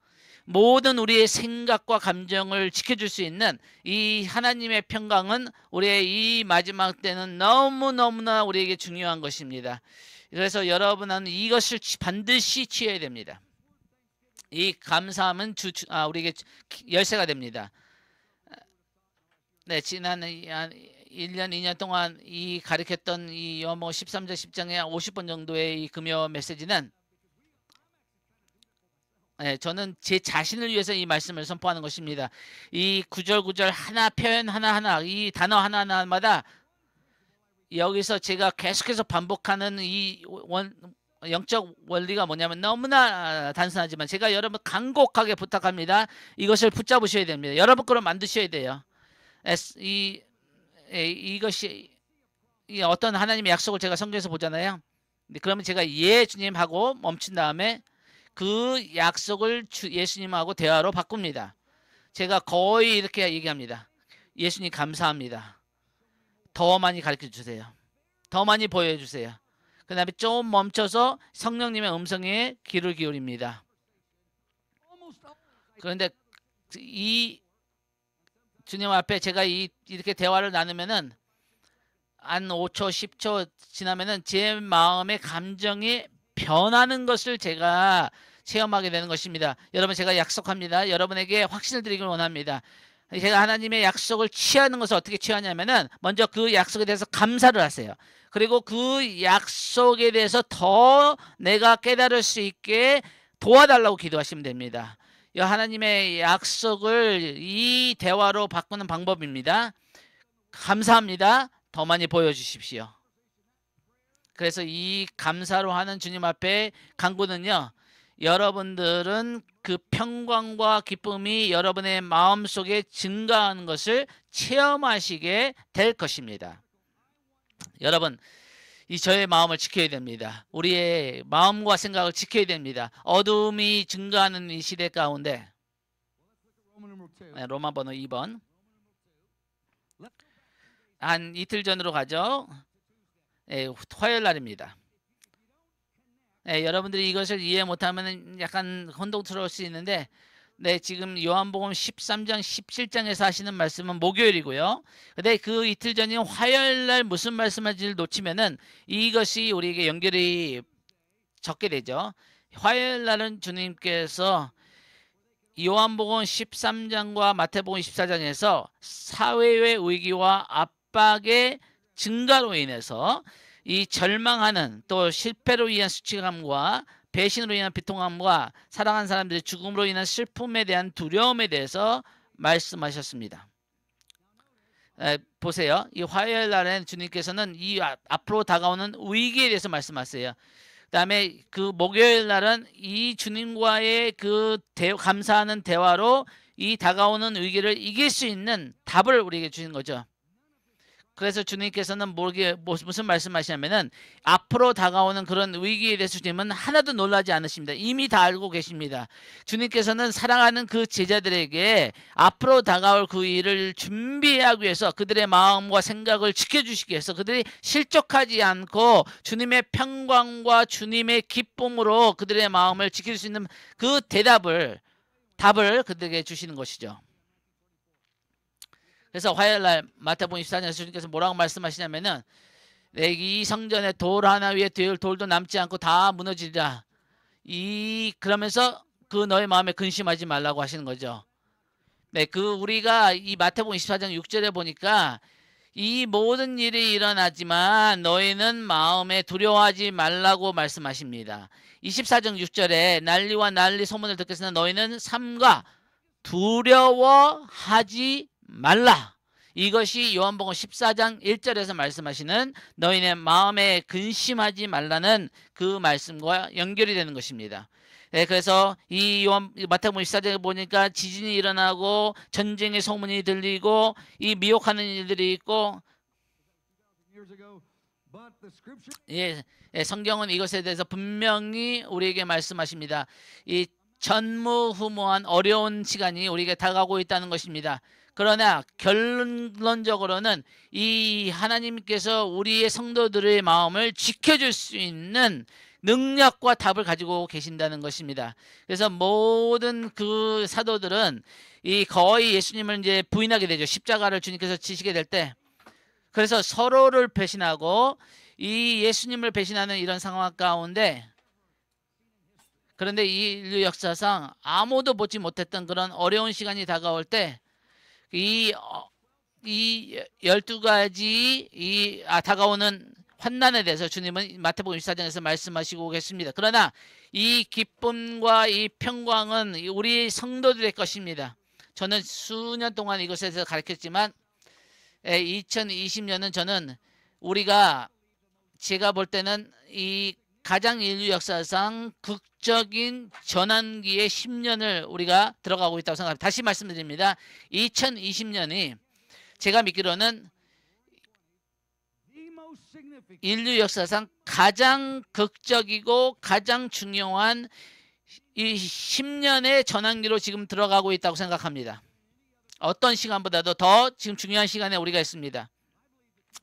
모든 우리의 생각과 감정을 지켜줄 수 있는 이 하나님의 평강은 우리의 이 마지막 때는 너무너무나 우리에게 중요한 것입니다. 그래서 여러분은 이것을 반드시 취해야 됩니다. 이 감사함은 우리에게 열쇠가 됩니다. 네, 지난 1년, 2년 동안 이 가르쳤던 이 요한복음 13장 10장에 50번 정도의 이 금요 메시지는 저는 제 자신을 위해서 이 말씀을 선포하는 것입니다. 이 구절 하나 표현 하나하나 이 단어 하나하나마다 여기서 제가 계속해서 반복하는 이 영적 원리가 뭐냐면 너무나 단순하지만 제가 여러분 간곡하게 부탁합니다. 이것을 붙잡으셔야 됩니다. 여러분 거로 만드셔야 돼요. 이것이 어떤 하나님의 약속을 제가 성경에서 보잖아요. 그러면 제가 예 주님 하고 멈춘 다음에 그 약속을 예수님하고 대화로 바꿉니다. 제가 거의 이렇게 얘기합니다. 예수님 감사합니다. 더 많이 가르쳐 주세요. 더 많이 보여주세요. 그 다음에 좀 멈춰서 성령님의 음성에 귀를 기울입니다. 그런데 이 주님 앞에 제가 이렇게 대화를 나누면은 한 5초, 10초 지나면은 제 마음의 감정이 변하는 것을 제가 체험하게 되는 것입니다. 여러분 제가 약속합니다. 여러분에게 확신을 드리길 원합니다. 제가 하나님의 약속을 취하는 것을 어떻게 취하냐면은 먼저 그 약속에 대해서 감사를 하세요. 그리고 그 약속에 대해서 더 내가 깨달을 수 있게 도와달라고 기도하시면 됩니다. 하나님의 약속을 이 대화로 바꾸는 방법입니다. 감사합니다. 더 많이 보여주십시오. 그래서 이 감사로 하는 주님 앞에 간구는요. 여러분들은 그 평강과 기쁨이 여러분의 마음속에 증가하는 것을 체험하시게 될 것입니다. 여러분, 이 저의 마음을 지켜야 됩니다. 우리의 마음과 생각을 지켜야 됩니다. 어둠이 증가하는 이 시대 가운데 로마 번호 2번 한 이틀 전으로 가죠. 화요일 날입니다. 여러분들이 이것을 이해 못하면 약간 혼동스러울 수 있는데 지금 요한복음 13장 17장에서 하시는 말씀은 목요일이고요. 근데 그 이틀 전인 화요일 날 무슨 말씀하는지를 놓치면은 이것이 우리에게 연결이 적게 되죠. 화요일 날은 주님께서 요한복음 13장과 마태복음 14장에서 사회의 위기와 압박의 증가로 인해서 이 절망하는 또 실패로 인한 수치감과 배신으로 인한 비통함과 사랑하는 사람들의 죽음으로 인한 슬픔에 대한 두려움에 대해서 말씀하셨습니다. 보세요. 이 화요일 날엔 주님께서는 이 앞으로 다가오는 위기에 대해서 말씀하세요. 그 다음에 그 목요일 날은 이 주님과의 그 감사하는 대화로 이 다가오는 위기를 이길 수 있는 답을 우리에게 주신 거죠. 그래서 주님께서는 무슨 말씀하시냐면은 앞으로 다가오는 그런 위기에 대해서 주님은 하나도 놀라지 않으십니다. 이미 다 알고 계십니다. 주님께서는 사랑하는 그 제자들에게 앞으로 다가올 그 일을 준비하기 위해서 그들의 마음과 생각을 지켜주시기 위해서 그들이 실족하지 않고 주님의 평강과 주님의 기쁨으로 그들의 마음을 지킬 수 있는 그 답을 그들에게 주시는 것이죠. 그래서 화요일날 마태복음 24장에서 주님께서 뭐라고 말씀하시냐면은 이 성전에 돌 하나 위에 돌도 남지 않고 다 무너지리라. 그러면서 그 너의 마음에 근심하지 말라고 하시는 거죠. 우리가 이 마태복음 24장 6절에 보니까 이 모든 일이 일어나지만 너희는 마음에 두려워하지 말라고 말씀하십니다. 24장 6절에 난리와 난리 소문을 듣겠으나 너희는 삼가 두려워하지 말라. 이것이 요한복음 14장 1절에서 말씀하시는 너희네 마음에 근심하지 말라는 그 말씀과 연결이 되는 것입니다. 그래서 이 마태복음 14장에 보니까 지진이 일어나고 전쟁의 소문이 들리고 이 미혹하는 일들이 있고 성경은 이것에 대해서 분명히 우리에게 말씀하십니다. 이 전무후무한 어려운 시간이 우리에게 다가오고 있다는 것입니다. 그러나 결론적으로는 이 하나님께서 우리의 성도들의 마음을 지켜줄 수 있는 능력과 답을 가지고 계신다는 것입니다. 그래서 모든 그 사도들은 거의 예수님을 이제 부인하게 되죠. 십자가를 주님께서 지시게 될 때. 그래서 서로를 배신하고 이 예수님을 배신하는 이런 상황 가운데 그런데 이 인류 역사상 아무도 보지 못했던 그런 어려운 시간이 다가올 때 이 12가지 다가오는 환난에 대해서 주님은 마태복음 24장에서 말씀하시고 계십니다. 그러나 이 기쁨과 이 평강은 우리 성도들의 것입니다. 저는 수년 동안 이것에 대해서 가르쳤지만 2020년은 저는 제가 볼 때는 이 가장 인류 역사상 극적인 전환기의 10년을 우리가 들어가고 있다고 생각합니다. 다시 말씀드립니다. 2020년이 제가 믿기로는 인류 역사상 가장 극적이고 가장 중요한 이 10년의 전환기로 지금 들어가고 있다고 생각합니다. 어떤 시간보다도 더 지금 중요한 시간에 우리가 있습니다.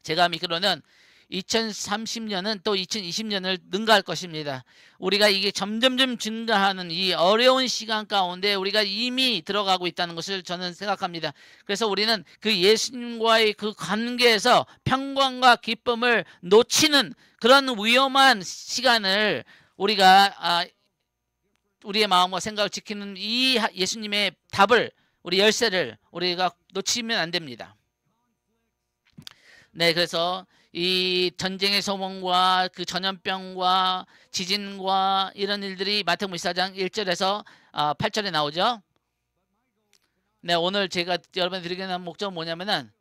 제가 믿기로는 2030년은 또 2020년을 능가할 것입니다. 우리가 이게 점점점 증가하는 이 어려운 시간 가운데 우리가 이미 들어가고 있다는 것을 저는 생각합니다. 그래서 우리는 그 예수님과의 그 관계에서 평강과 기쁨을 놓치는 그런 위험한 시간을 우리가 우리의 마음과 생각을 지키는 이 예수님의 답을 우리 열쇠를 우리가 놓치면 안 됩니다. 그래서 이 전쟁의 소문과 그 전염병과 지진과 이런 일들이 마태복음 24장 1절에서 8절에 나오죠. 오늘 제가 여러분에 드리는 목적은 뭐냐면은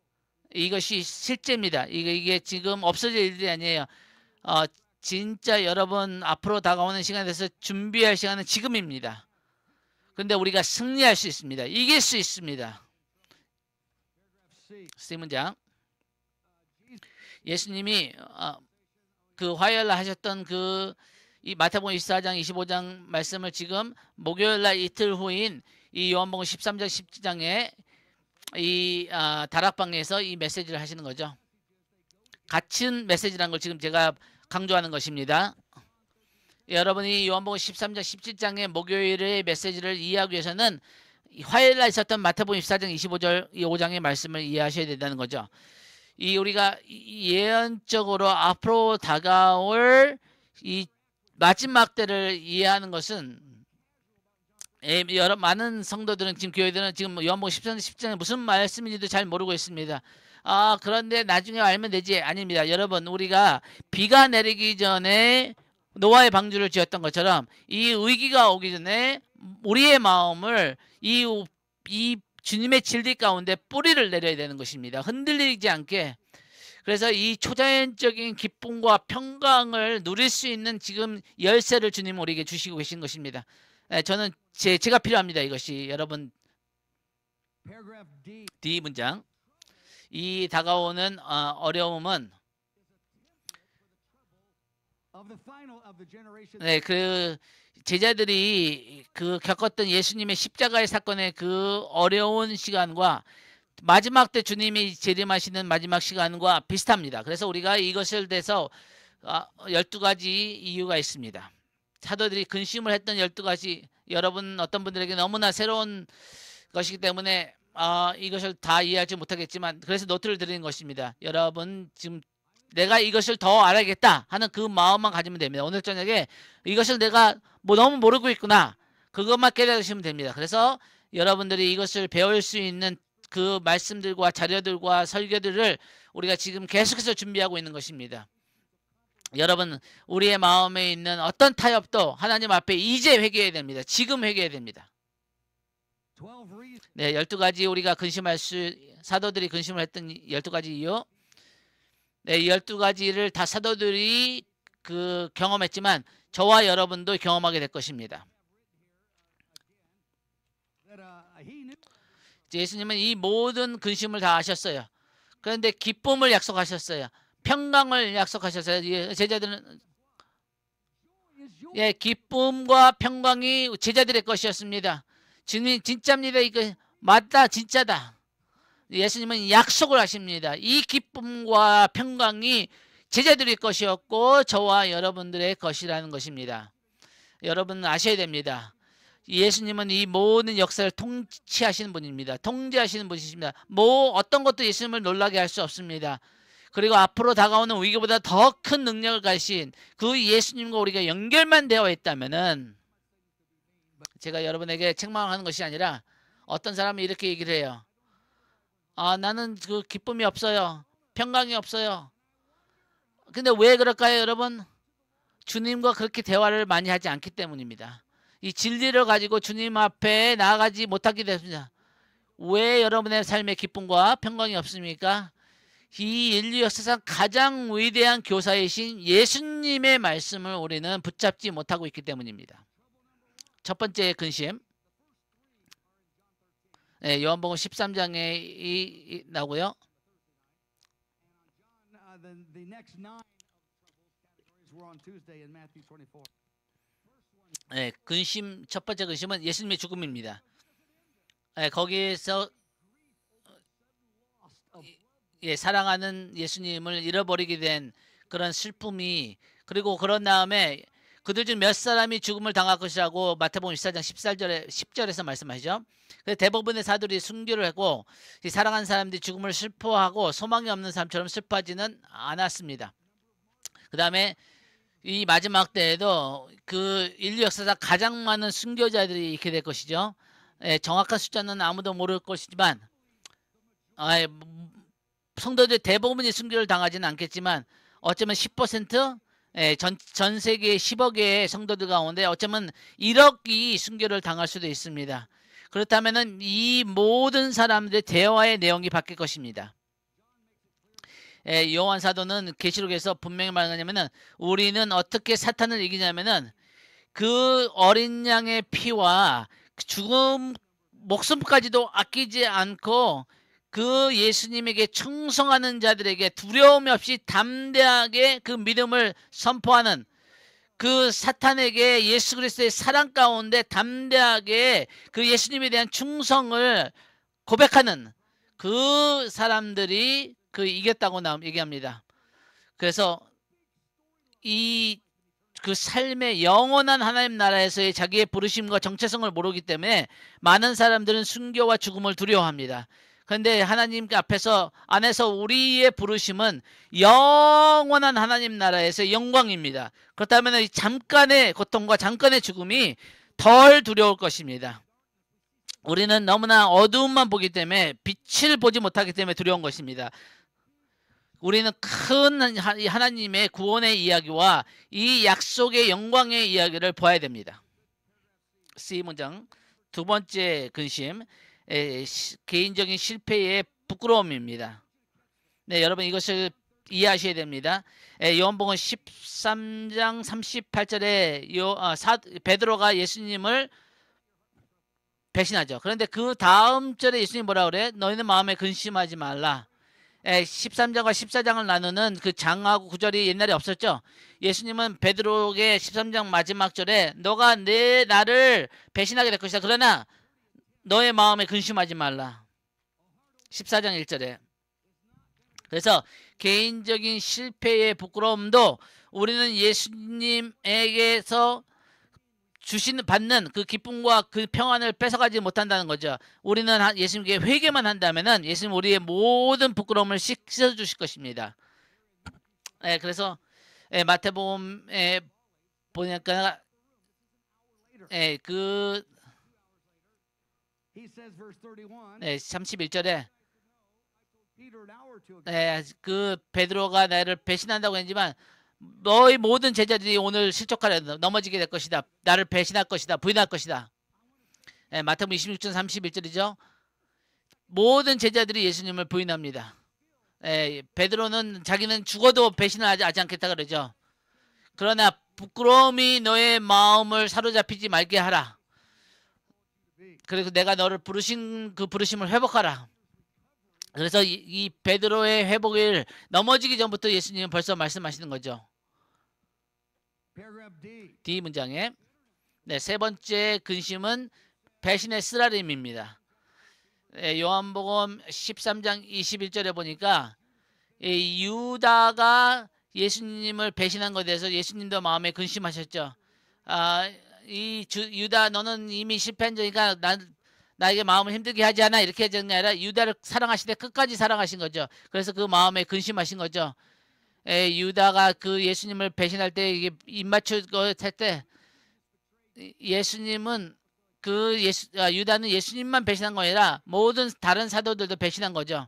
이것이 실제입니다. 이게 지금 없어질 일이 아니에요. 진짜 여러분 앞으로 다가오는 시간에 대해서 준비할 시간은 지금입니다. 근데 우리가 승리할 수 있습니다. 이길 수 있습니다. C 문장. 예수님이 그 화요일 날 하셨던 그 이 마태복음 24장 25장 말씀을 지금 목요일 날 이틀 후인 이 요한복음 13장 17장에 이 다락방에서 이 메시지를 하시는 거죠. 같은 메시지라는 걸 지금 제가 강조하는 것입니다. 여러분이 요한복음 13장 17장의 목요일의 메시지를 이해하기 위해서는 화요일 날 있었던 마태복음 24장 25절 이 5장의 말씀을 이해하셔야 된다는 거죠. 이 우리가 예언적으로 앞으로 다가올 이 마지막 때를 이해하는 것은 여러 많은 성도들은 지금 교회들은 지금 요한복음 13장 10장에 무슨 말씀인지도 잘 모르고 있습니다. 그런데 나중에 알면 되지. 아닙니다. 여러분, 우리가 비가 내리기 전에 노아의 방주를 지었던 것처럼 이 위기가 오기 전에 우리의 마음을 이 주님의 진리 가운데 뿌리를 내려야 되는 것입니다. 흔들리지 않게. 그래서 이 초자연적인 기쁨과 평강을 누릴 수 있는 지금 열쇠를 주님 우리에게 주시고 계신 것입니다. 저는 제가 필요합니다. 이것이 여러분 D 문장. 이 다가오는 어려움은 그 제자들이 그 겪었던 예수님의 십자가의 사건의 그 어려운 시간과 마지막 때 주님이 재림하시는 마지막 시간과 비슷합니다. 그래서 우리가 이것을 대해서 12가지 이유가 있습니다. 사도들이 근심을 했던 12가지 여러분 어떤 분들에게 너무나 새로운 것이기 때문에 이것을 다 이해하지 못하겠지만 그래서 노트를 드리는 것입니다. 여러분 지금 내가 이것을 더 알아야겠다 하는 그 마음만 가지면 됩니다. 오늘 저녁에 이것을 내가 너무 모르고 있구나 그것만 깨달으시면 됩니다. 그래서 여러분들이 이것을 배울 수 있는 그 말씀들과 자료들과 설교들을 우리가 지금 계속해서 준비하고 있는 것입니다. 여러분 우리의 마음에 있는 어떤 타협도 하나님 앞에 이제 회개해야 됩니다. 지금 회개해야 됩니다. 네, 12가지 우리가 근심할 사도들이 근심을 했던 12가지 이유. 네, 12가지를 다 사도들이 그 경험했지만 저와 여러분도 경험하게 될 것입니다. 예수님은 이 모든 근심을 다 아셨어요. 그런데 기쁨을 약속하셨어요. 평강을 약속하셨어요. 제자들은 기쁨과 평강이 제자들의 것이었습니다. 주님 진짜입니다. 이거 맞다. 진짜다. 예수님은 약속을 하십니다. 이 기쁨과 평강이 제자들의 것이었고 저와 여러분들의 것이라는 것입니다. 여러분 아셔야 됩니다. 예수님은 이 모든 역사를 통치하시는 분입니다. 통제하시는 분이십니다. 어떤 것도 예수님을 놀라게 할 수 없습니다. 그리고 앞으로 다가오는 위기보다 더 큰 능력을 가신 그 예수님과 우리가 연결만 되어 있다면은 제가 여러분에게 책망하는 것이 아니라 어떤 사람이 이렇게 얘기를 해요. 나는 그 기쁨이 없어요. 평강이 없어요. 근데 왜 그럴까요, 여러분? 주님과 그렇게 대화를 많이 하지 않기 때문입니다. 이 진리를 가지고 주님 앞에 나아가지 못하게 됩니다. 왜 여러분의 삶에 기쁨과 평강이 없습니까? 이 인류 역사상 가장 위대한 교사이신 예수님의 말씀을 우리는 붙잡지 못하고 있기 때문입니다. 첫 번째 근심. 네, 요한복음 13장에 나오고요. 네, 첫 번째 근심은 예수님의 죽음입니다. 네, 거기에서 사랑하는 예수님을 잃어버리게 된 그런 슬픔이 그리고 그런 다음에 그들 중 몇 사람이 죽음을 당할 것이라고 마태복음 24장 10절에서 말씀하시죠. 대부분의 사도들이 순교를 하고 사랑하는 사람들이 죽음을 슬퍼하고 소망이 없는 사람처럼 슬퍼하지는 않았습니다. 그 다음에 이 마지막 때에도 그 인류 역사상 가장 많은 순교자들이 있게 될 것이죠. 정확한 숫자는 아무도 모를 것이지만 성도들 대부분이 순교를 당하지는 않겠지만 어쩌면 10%? 전 세계 10억 개의 성도들 가운데 어쩌면 1억이 순교를 당할 수도 있습니다. 그렇다면 이 모든 사람들의 대화의 내용이 바뀔 것입니다. 요한 사도는 계시록에서 분명히 말하냐면은 우리는 어떻게 사탄을 이기냐면은 그 어린 양의 피와 죽음 목숨까지도 아끼지 않고 그 예수님에게 충성하는 자들에게 두려움 없이 담대하게 그 믿음을 선포하는 그 사탄에게 예수 그리스도의 사랑 가운데 담대하게 그 예수님에 대한 충성을 고백하는 그 사람들이 그 이겼다고 얘기합니다. 그래서 이 그 삶의 영원한 하나님 나라에서의 자기의 부르심과 정체성을 모르기 때문에 많은 사람들은 순교와 죽음을 두려워합니다. 그런데 하나님 안에서 우리의 부르심은 영원한 하나님 나라에서의 영광입니다. 그렇다면 이 잠깐의 고통과 잠깐의 죽음이 덜 두려울 것입니다. 우리는 너무나 어두움만 보기 때문에 빛을 보지 못하기 때문에 두려운 것입니다. 우리는 큰 하나님의 구원의 이야기와 이 약속의 영광의 이야기를 봐야 됩니다. C 문장 두 번째 근심, 개인적인 실패의 부끄러움입니다. 네, 여러분 이것을 이해하셔야 됩니다. 요한복음 13장 38절에 베드로가 예수님을 배신하죠. 그런데 그 다음 절에 예수님 뭐라 그래? 너희는 마음에 근심하지 말라. 13장과 14장을 나누는 그 장하고 구절이 옛날에 없었죠. 예수님은 베드로에게 13장 마지막 절에 너가 나를 배신하게 될 것이다. 그러나 너의 마음에 근심하지 말라. 14장 1절에. 그래서 개인적인 실패의 부끄러움도 우리는 예수님에게서 받는 그 기쁨과 그 평안을 뺏어가지 못한다는 거죠. 우리는 예수님께 회개만 한다면은 예수님 우리의 모든 부끄러움을 씻어주실 것입니다. 그래서 마태복음에 보니까 그 31절에 그 베드로가 나를 배신한다고 했지만 너희 모든 제자들이 오늘 실족하려 넘어지게 될 것이다. 나를 배신할 것이다. 부인할 것이다. 마태복음 26장 31절이죠. 모든 제자들이 예수님을 부인합니다. 베드로는 자기는 죽어도 배신을 하지 않겠다 그러죠. 그러나 부끄러움이 너의 마음을 사로잡히지 말게 하라. 그래서 내가 너를 부르신 그 부르심을 회복하라. 그래서 이 베드로의 회복을 넘어지기 전부터 예수님은 벌써 말씀하시는 거죠. D 문장에 세 번째 근심은 배신의 쓰라림입니다. 요한복음 13장 21절에 보니까 유다가 예수님을 배신한 것에 대해서 예수님도 마음에 근심하셨죠. 유다 너는 이미 실패한 자니까 나에게 마음을 힘들게 하지 않아 이렇게 하는 게 아니라 유다를 사랑하시되 끝까지 사랑하신 거죠. 그래서 그 마음에 근심하신 거죠. 유다가 그 예수님을 배신할 때 이게 입 맞추고 할 때 예수님은 유다는 예수님만 배신한 거 아니라 모든 다른 사도들도 배신한 거죠.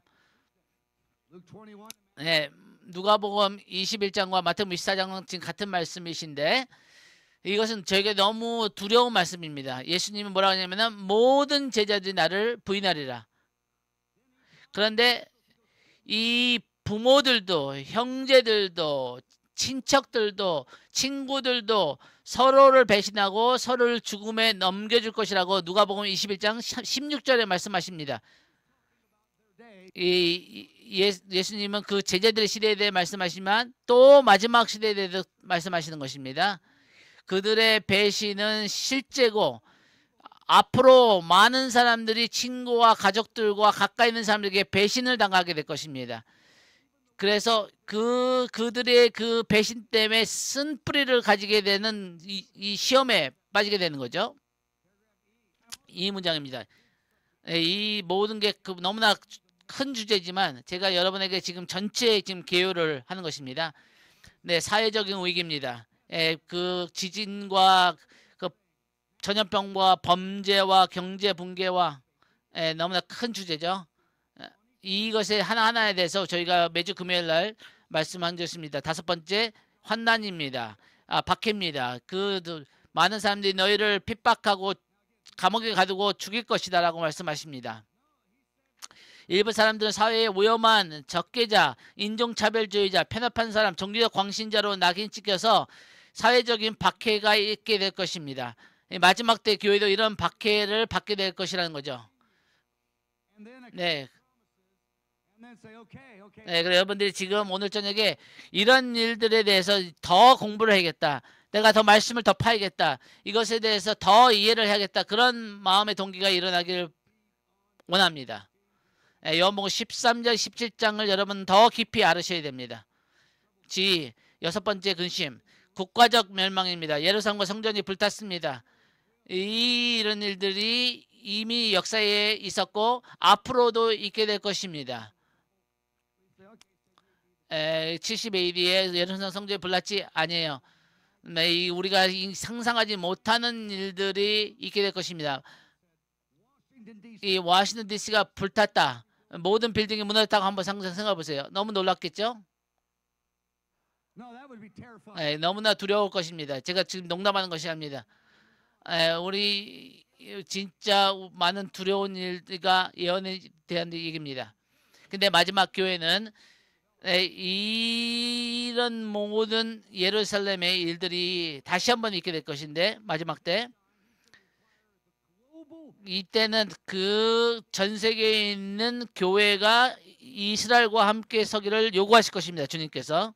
누가복음 21장과 마태복음 24장은 지금 같은 말씀이신데 이것은 저에게 너무 두려운 말씀입니다. 예수님은 뭐라고 하냐면 모든 제자들이 나를 부인하리라. 그런데 이 부모들도 형제들도 친척들도 친구들도 서로를 배신하고 서로를 죽음에 넘겨줄 것이라고 누가복음 21장 16절에 말씀하십니다. 예수님은 그 제자들의 시대에 대해 말씀하시지만 또 마지막 시대에 대해서 말씀하시는 것입니다. 그들의 배신은 실제고 앞으로 많은 사람들이 친구와 가족들과 가까이 있는 사람들에게 배신을 당하게 될 것입니다. 그래서 그들의 그 배신 때문에 쓴 뿌리를 가지게 되는 이 시험에 빠지게 되는 거죠. 이 문장입니다. 이 모든 게 너무나 큰 주제지만 제가 여러분에게 지금 전체 지금 개요를 하는 것입니다. 사회적인 위기입니다. 그 지진과 그 전염병과 범죄와 경제 붕괴와 너무나 큰 주제죠. 이것의 하나하나에 대해서 저희가 매주 금요일 날 말씀한 것입니다. 다섯 번째 환난입니다. 박해입니다. 많은 사람들이 너희를 핍박하고 감옥에 가두고 죽일 것이다 라고 말씀하십니다. 일부 사람들은 사회의 오염한 적개자, 인종차별주의자, 편협한 사람, 종교적 광신자로 낙인 찍혀서 사회적인 박해가 있게 될 것입니다. 마지막 때 교회도 이런 박해를 받게 될 것이라는 거죠. 네. 네, 그래 여러분들이 지금 오늘 저녁에 이런 일들에 대해서 더 공부를 해야겠다. 내가 더 말씀을 더 파야겠다. 이것에 대해서 더 이해를 해야겠다. 그런 마음의 동기가 일어나기를 원합니다. 네, 요한복음 13장, 17장을 여러분 더 깊이 알으셔야 됩니다. 여섯 번째 근심, 국가적 멸망입니다. 예루살렘과 성전이 불탔습니다. 이런 일들이 이미 역사에 있었고 앞으로도 있게 될 것입니다. 70 AD에 예루살렘 성전이 불났지 아니에요. 네, 우리가 상상하지 못하는 일들이 있게 될 것입니다. 이 워싱턴 DC가 불탔다. 모든 빌딩이 무너졌다고 한번 생각해 보세요. 너무 놀랍겠죠? 네, 너무나 두려울 것입니다. 제가 지금 농담하는 것이 아닙니다. 우리 진짜 많은 두려운 일들과 예언에 대한 얘기입니다. 근데 마지막 교회는 이런 모든 예루살렘의 일들이 다시 한번 있게 될 것인데 마지막 때 이때는 그 전 세계에 있는 교회가 이스라엘과 함께 서기를 요구하실 것입니다. 주님께서.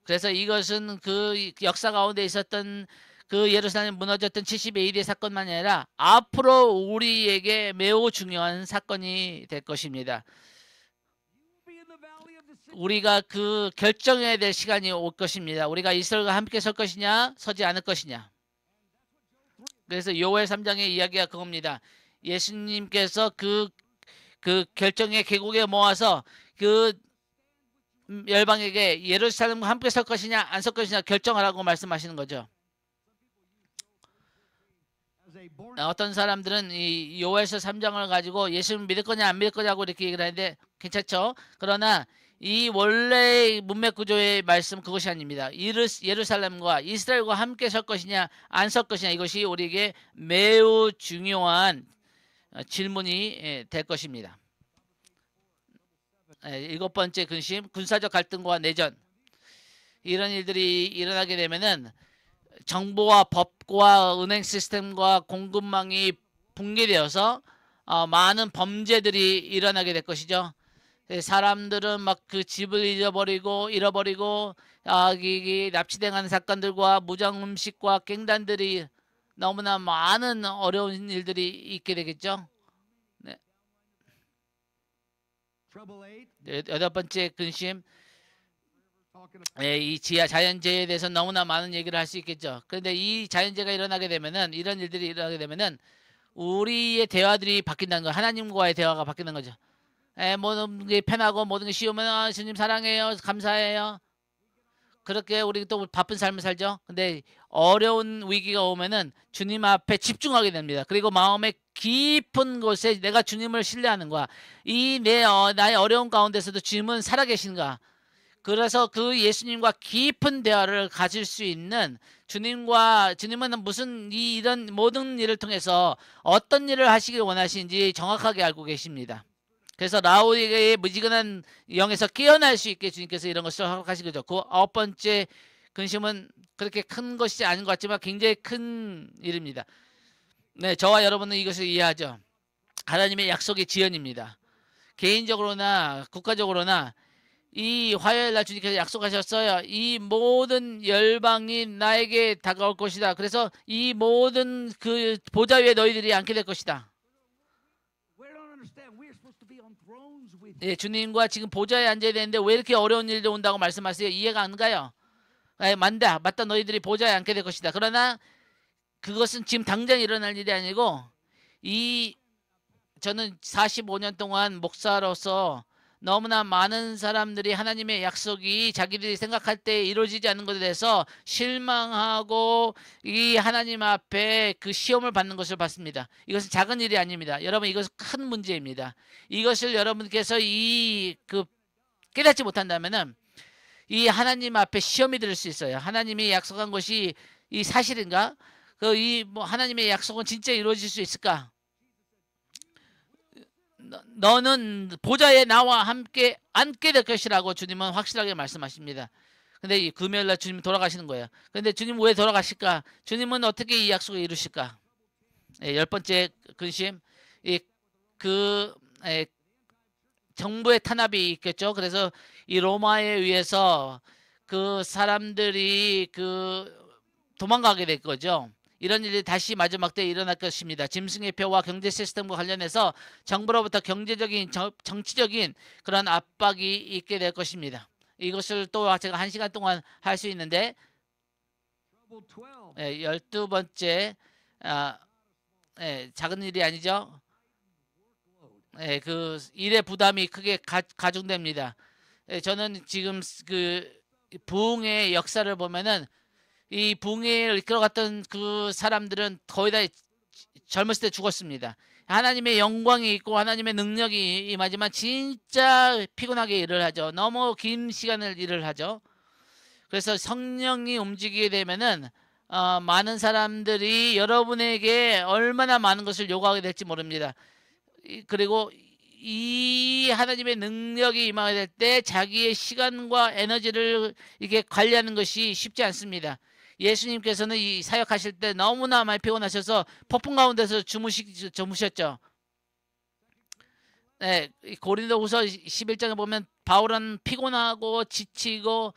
그래서 이것은 그 역사 가운데 있었던 그 예루살렘 무너졌던 70 AD 사건만이 아니라 앞으로 우리에게 매우 중요한 사건이 될 것입니다. 우리가 그 결정해야 될 시간이 올 것입니다. 우리가 이스라엘과 함께 설 것이냐 서지 않을 것이냐. 그래서 요엘 3장의 이야기가 그겁니다. 예수님께서 그 결정의 계곡에 모아서 그 열방에게 예루살렘과 함께 설 것이냐 안 설 것이냐 결정하라고 말씀하시는 거죠. 어떤 사람들은 이 요엘서 3장을 가지고 예수님 믿을 거냐 안 믿을 거냐고 이렇게 얘기를 하는데 괜찮죠. 그러나 이 원래 문맥 구조의 말씀 그것이 아닙니다. 예루살렘과 이스라엘과 함께 설 것이냐 안 설 것이냐 이것이 우리에게 매우 중요한 질문이 될 것입니다. 일곱 번째 근심, 군사적 갈등과 내전. 이런 일들이 일어나게 되면은 정보와 법과 은행 시스템과 공급망이 붕괴되어서 많은 범죄들이 일어나게 될 것이죠. 사람들은 막 그 집을 잃어버리고 납치당하는 사건들과 무장 음식과 갱단들이 너무나 많은 어려운 일들이 있게 되겠죠. 네. 여덟 번째 근심, 이 자연재해에 대해서 너무나 많은 얘기를 할 수 있겠죠. 그런데 이 자연재해가 일어나게 되면은 이런 일들이 일어나게 되면은 우리의 대화들이 바뀐다는 거, 하나님과의 대화가 바뀌는 거죠. 모든 게 편하고 모든 게 쉬우면 주님 사랑해요, 감사해요. 그렇게 우리 또 바쁜 삶을 살죠. 근데 어려운 위기가 오면은 주님 앞에 집중하게 됩니다. 그리고 마음의 깊은 곳에 내가 주님을 신뢰하는 거야. 나의 어려운 가운데서도 주님은 살아계신가. 그래서 그 예수님과 깊은 대화를 가질 수 있는 주님은 이런 모든 일을 통해서 어떤 일을 하시길 원하시는지 정확하게 알고 계십니다. 그래서 라오디게의 무지근한 영에서 깨어날 수 있게 주님께서 이런 것을 허락하신 거죠. 그 아홉 번째 근심은 그렇게 큰 것이 아닌 것 같지만 굉장히 큰 일입니다. 네, 저와 여러분은 이것을 이해하죠. 하나님의 약속의 지연입니다. 개인적으로나 국가적으로나 이 화요일날 주님께서 약속하셨어요. 이 모든 열방이 나에게 다가올 것이다. 그래서 이 모든 그 보좌 위에 너희들이 앉게 될 것이다. 네, 주님과 지금 보좌에 앉아야 되는데 왜 이렇게 어려운 일이 온다고 말씀하세요? 이해가 안 가요. 맞다 너희들이 보좌에 앉게 될 것이다. 그러나 그것은 지금 당장 일어날 일이 아니고 저는 45년 동안 목사로서 너무나 많은 사람들이 하나님의 약속이 자기들이 생각할 때 이루어지지 않는 것에 대해서 실망하고 이 하나님 앞에 그 시험을 받는 것을 봤습니다. 이것은 작은 일이 아닙니다. 여러분 이것은 큰 문제입니다. 이것을 여러분께서 깨닫지 못한다면은 이 하나님 앞에 시험이 들 수 있어요. 하나님이 약속한 것이 이 사실인가? 하나님의 약속은 진짜 이루어질 수 있을까? 너는 보좌에 나와 함께 앉게 될 것이라고 주님은 확실하게 말씀하십니다. 근데 이 금요일날 주님이 돌아가시는 거예요. 근데 주님 왜 돌아가실까? 주님은 어떻게 이 약속을 이루실까? 열 번째 근심, 정부의 탄압이 있겠죠. 그래서 이 로마에 의해서 그 사람들이 도망가게 될 거죠. 이런 일이 다시 마지막 때 일어날 것입니다. 짐승의 표와 경제 시스템과 관련해서 정부로부터 경제적인 정치적인 그런 압박이 있게 될 것입니다. 이것을 또 제가 1시간 동안 할 수 있는데 12번째 작은 일이 아니죠. 그 일의 부담이 크게 가중됩니다. 저는 지금 그 부흥의 역사를 보면은 이 부흥을 이끌어갔던 그 사람들은 거의 다 젊었을 때 죽었습니다. 하나님의 영광이 있고 하나님의 능력이 임하지만 진짜 피곤하게 일을 하죠. 너무 긴 시간을 일을 하죠. 그래서 성령이 움직이게 되면은 많은 사람들이 여러분에게 얼마나 많은 것을 요구하게 될지 모릅니다. 그리고 이 하나님의 능력이 임하게 될 때 자기의 시간과 에너지를 이게 관리하는 것이 쉽지 않습니다. 예수님께서는 이 사역하실 때 너무나 많이 피곤하셔서 폭풍 가운데서 주무셨죠. 네, 고린도후서 11장에 보면 바울은 피곤하고 지치고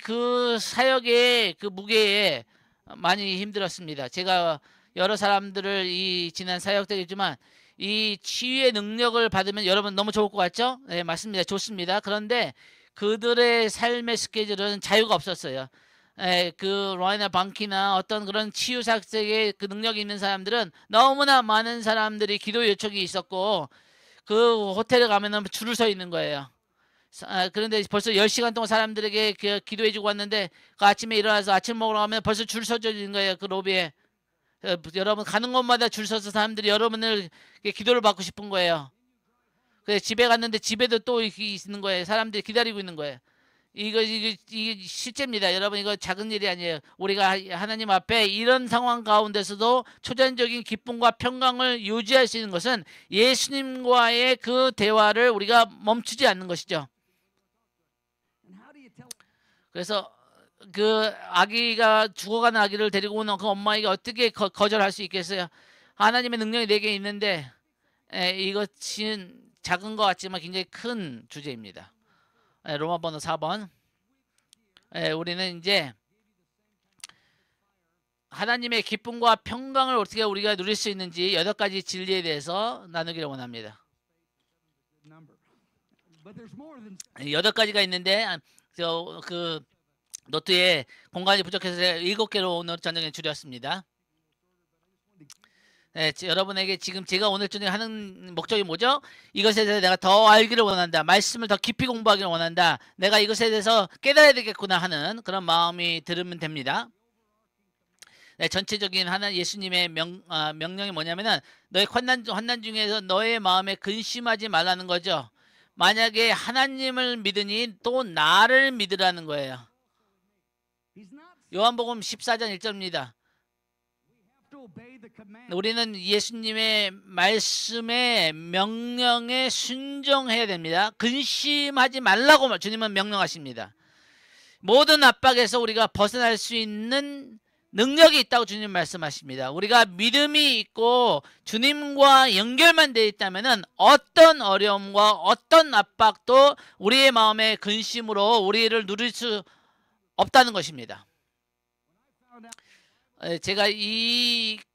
그 사역의 그 무게에 많이 힘들었습니다. 제가 여러 사람들을 이 지난 사역 때겠지만 이 치유의 능력을 받으면 여러분 너무 좋을 것 같죠? 네, 맞습니다. 좋습니다. 그런데 그들의 삶의 스케줄은 자유가 없었어요. 그 라이나 방키나 어떤 그런 치유 사역의 그 능력이 있는 사람들은 너무나 많은 사람들이 기도 요청이 있었고 그 호텔에 가면은 줄을 서 있는 거예요. 그런데 벌써 10시간 동안 사람들에게 기도해주고 왔는데 그 아침에 일어나서 아침 먹으러 가면 벌써 줄 서져 있는 거예요. 그 로비에. 여러분 가는 곳마다 줄 서서 사람들이 여러분을 기도를 받고 싶은 거예요. 그래서 집에 갔는데 집에도 또 있는 거예요. 사람들이 기다리고 있는 거예요. 이게 실제입니다. 여러분 이거 작은 일이 아니에요. 우리가 하나님 앞에 이런 상황 가운데서도 초전적인 기쁨과 평강을 유지할 수 있는 것은 예수님과의 그 대화를 우리가 멈추지 않는 것이죠. 그래서 그 아기가 죽어가는 아기를 데리고 오는 그 엄마에게 어떻게 거절할 수 있겠어요? 하나님의 능력이 내게 있는데 이것은 작은 것 같지만 굉장히 큰 주제입니다. 로마 번호 4번. 우리는 이제 하나님의 기쁨과 평강을 어떻게 우리가 누릴 수 있는지 8가지 진리에 대해서 나누기를 원합니다. 8가지가 있는데 그 노트에 공간이 부족해서 7개로 오늘 저녁에 줄였습니다. 여러분에게 지금 제가 오늘 저녁에 하는 목적이 뭐죠? 이것에 대해서 내가 더 알기를 원한다. 말씀을 더 깊이 공부하기를 원한다. 내가 이것에 대해서 깨달아야 되겠구나 하는 그런 마음이 들으면 됩니다. 전체적인 예수님의 명령이 뭐냐면은 너의 환난 중에서 너의 마음에 근심하지 말라는 거죠. 만약에 하나님을 믿으니 또 나를 믿으라는 거예요. 요한복음 14장 1절입니다. 우리는 예수님의 말씀에 명령에 순종해야 됩니다. 근심하지 말라고 주님은 명령하십니다. 모든 압박에서 우리가 벗어날 수 있는 능력이 있다고 주님 말씀하십니다. 우리가 믿음이 있고 주님과 연결만 되어 있다면 어떤 어려움과 어떤 압박도 우리의 마음의 근심으로 우리를 누릴 수 없다는 것입니다. 제가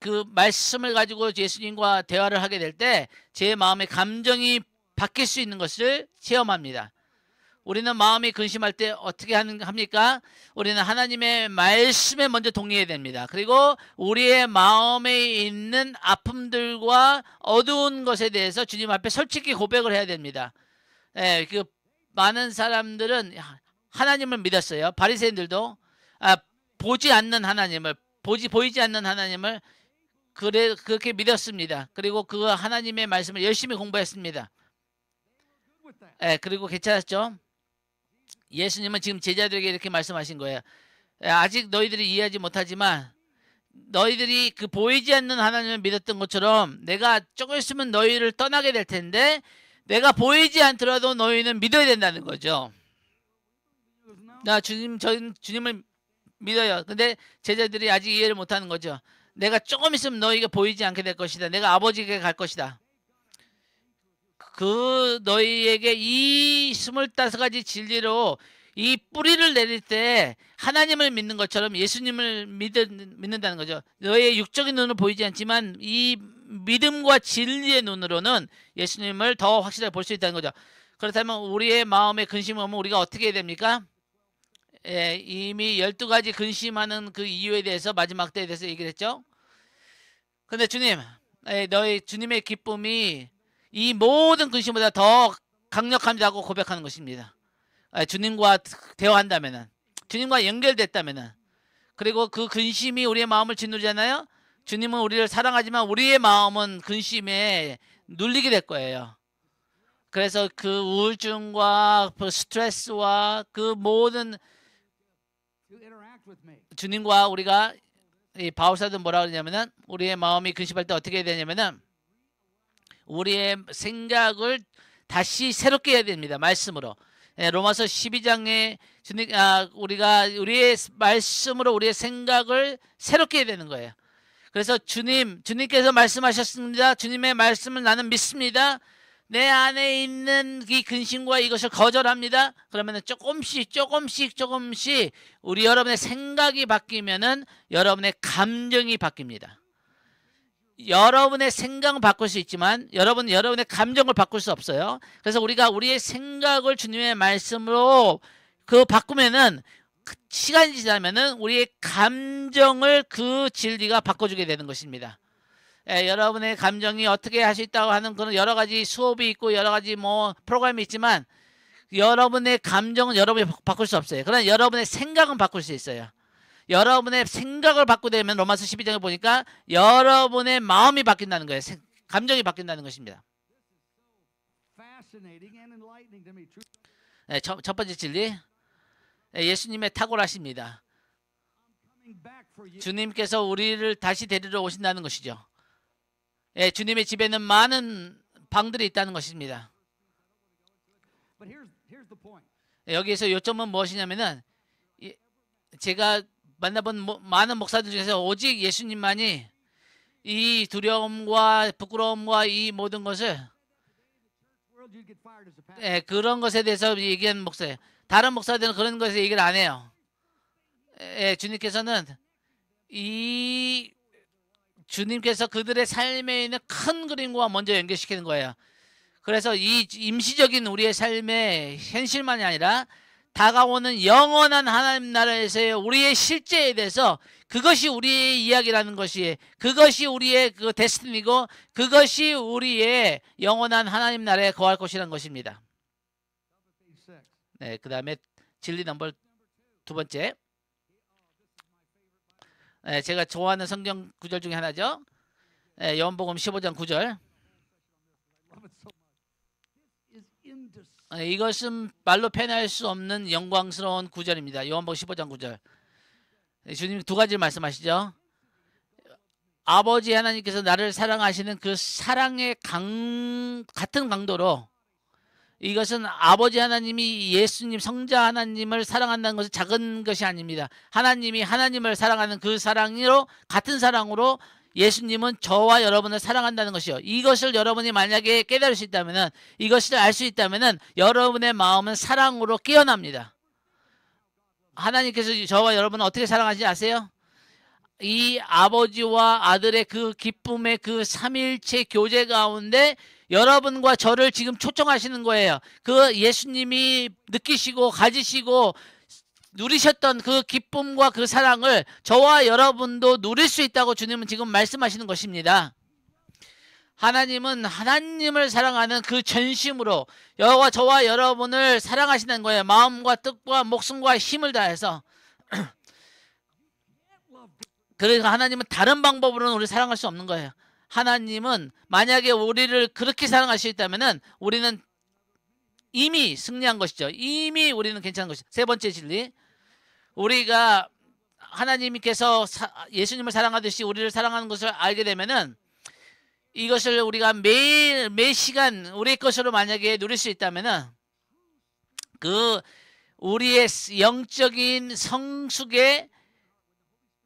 그 말씀을 가지고 예수님과 대화를 하게 될 때 제 마음의 감정이 바뀔 수 있는 것을 체험합니다. 우리는 마음이 근심할 때 어떻게 합니까? 우리는 하나님의 말씀에 먼저 동의해야 됩니다. 그리고 우리의 마음에 있는 아픔들과 어두운 것에 대해서 주님 앞에 솔직히 고백을 해야 됩니다. 그 많은 사람들은 하나님을 믿었어요. 바리새인들도 보이지 않는 하나님을 그렇게 믿었습니다. 그리고 그 하나님의 말씀을 열심히 공부했습니다. 그리고 괜찮았죠? 예수님은 지금 제자들에게 이렇게 말씀하신 거예요. 아직 너희들이 이해하지 못하지만 너희들이 그 보이지 않는 하나님을 믿었던 것처럼 내가 조금 있으면 너희를 떠나게 될 텐데 내가 보이지 않더라도 너희는 믿어야 된다는 거죠. 나 주님을 믿어요. 근데 제자들이 아직 이해를 못하는 거죠. 내가 조금 있으면 너희가 보이지 않게 될 것이다. 내가 아버지에게 갈 것이다. 그 너희에게 이 25가지 진리로 이 뿌리를 내릴 때 하나님을 믿는 것처럼 예수님을 믿는다는 거죠. 너의 육적인 눈으로 보이지 않지만 이 믿음과 진리의 눈으로는 예수님을 더 확실하게 볼 수 있다는 거죠. 그렇다면 우리의 마음에 근심이 오면 우리가 어떻게 해야 됩니까? 예, 이미 12가지 근심하는 그 이유에 대해서 마지막 때에 대해서 얘기를 했죠. 근데 주님, 너희 주님의 기쁨이 이 모든 근심보다 더 강력합니다고 고백하는 것입니다. 주님과 대화한다면은, 주님과 연결됐다면은, 그리고 그 근심이 우리의 마음을 짓누르잖아요. 주님은 우리를 사랑하지만 우리의 마음은 근심에 눌리게 될 거예요. 그래서 그 우울증과 그 스트레스와 그 모든 주님과 우리가 이 바울사도 뭐라 그러냐면은 우리의 마음이 근심할 때 어떻게 해야 되냐면은 우리의 생각을 다시 새롭게 해야 됩니다. 말씀으로. 로마서 12장에 우리가 우리의 말씀으로 우리의 생각을 새롭게 해야 되는 거예요. 그래서 주님께서 말씀하셨습니다. 주님의 말씀을 나는 믿습니다. 내 안에 있는 이 근심과 이것을 거절합니다. 그러면 조금씩 우리 여러분의 생각이 바뀌면은 여러분의 감정이 바뀝니다. 여러분의 생각은 바꿀 수 있지만 여러분의 감정을 바꿀 수 없어요. 그래서 우리가 우리의 생각을 주님의 말씀으로 바꾸면은 시간이 지나면은 우리의 감정을 그 진리가 바꿔주게 되는 것입니다. 여러분의 감정이 어떻게 할 수 있다고 하는 그런 여러 가지 수업이 있고 여러 가지 프로그램이 있지만 여러분의 감정은 여러분이 바꿀 수 없어요. 그러나 여러분의 생각은 바꿀 수 있어요. 여러분의 생각을 바꾸게 되면 로마서 12장에 보니까 여러분의 마음이 바뀐다는 거예요. 감정이 바뀐다는 것입니다. 첫 번째 진리, 예수님의 탁월하십니다. 주님께서 우리를 다시 데리러 오신다는 것이죠. 주님의 집에는 많은 방들이 있다는 것입니다. 여기에서 요점은 무엇이냐면은 제가 만나본 많은 목사들 중에서 오직 예수님만이 이 두려움과 부끄러움과 이 모든 것을 그런 것에 대해서 얘기하는 목사예요. 다른 목사들은 그런 것에 얘기를 안 해요. 주님께서는 주님께서 그들의 삶에 있는 큰 그림과 먼저 연결시키는 거예요. 그래서 이 임시적인 우리의 삶의 현실만이 아니라 다가오는 영원한 하나님 나라에서의 우리의 실제에 대해서 그것이 우리의 이야기라는 것이 그것이 우리의 그 데스티니고 그것이 우리의 영원한 하나님 나라에 거할 것이라는 것입니다. 그 다음에 진리 넘버 두 번째. 제가 좋아하는 성경 구절 중에 하나죠. 요한복음 15장 9절. 이것은 말로 표현할 수 없는 영광스러운 구절입니다. 요한복음 15장 9절. 주님 두 가지를 말씀하시죠. 아버지 하나님께서 나를 사랑하시는 그 사랑의 같은 강도로 이것은 아버지 하나님이 예수님 성자 하나님을 사랑한다는 것은 작은 것이 아닙니다. 하나님이 하나님을 사랑하는 그 사랑으로 같은 사랑으로 예수님은 저와 여러분을 사랑한다는 것이요. 이것을 여러분이 만약에 깨달을 수 있다면은 이것을 알 수 있다면은 여러분의 마음은 사랑으로 깨어납니다. 하나님께서 저와 여러분을 어떻게 사랑하시는지 아세요? 이 아버지와 아들의 그 기쁨의 그 삼일체 교제 가운데 여러분과 저를 지금 초청하시는 거예요. 그 예수님이 느끼시고 가지시고 누리셨던 그 기쁨과 그 사랑을 저와 여러분도 누릴 수 있다고 주님은 지금 말씀하시는 것입니다. 하나님은 하나님을 사랑하는 그 전심으로 저와 여러분을 사랑하시는 거예요. 마음과 뜻과 목숨과 힘을 다해서. 그러니까 하나님은 다른 방법으로는 우리를 사랑할 수 없는 거예요. 하나님은 만약에 우리를 그렇게 사랑하시다면은 우리는 이미 승리한 것이죠. 이미 우리는 괜찮은 것이죠. 세 번째 진리. 우리가 하나님께서 예수님을 사랑하듯이 우리를 사랑하는 것을 알게 되면은 이것을 우리가 매 시간 우리의 것으로 만약에 누릴 수 있다면은 그 우리의 영적인 성숙의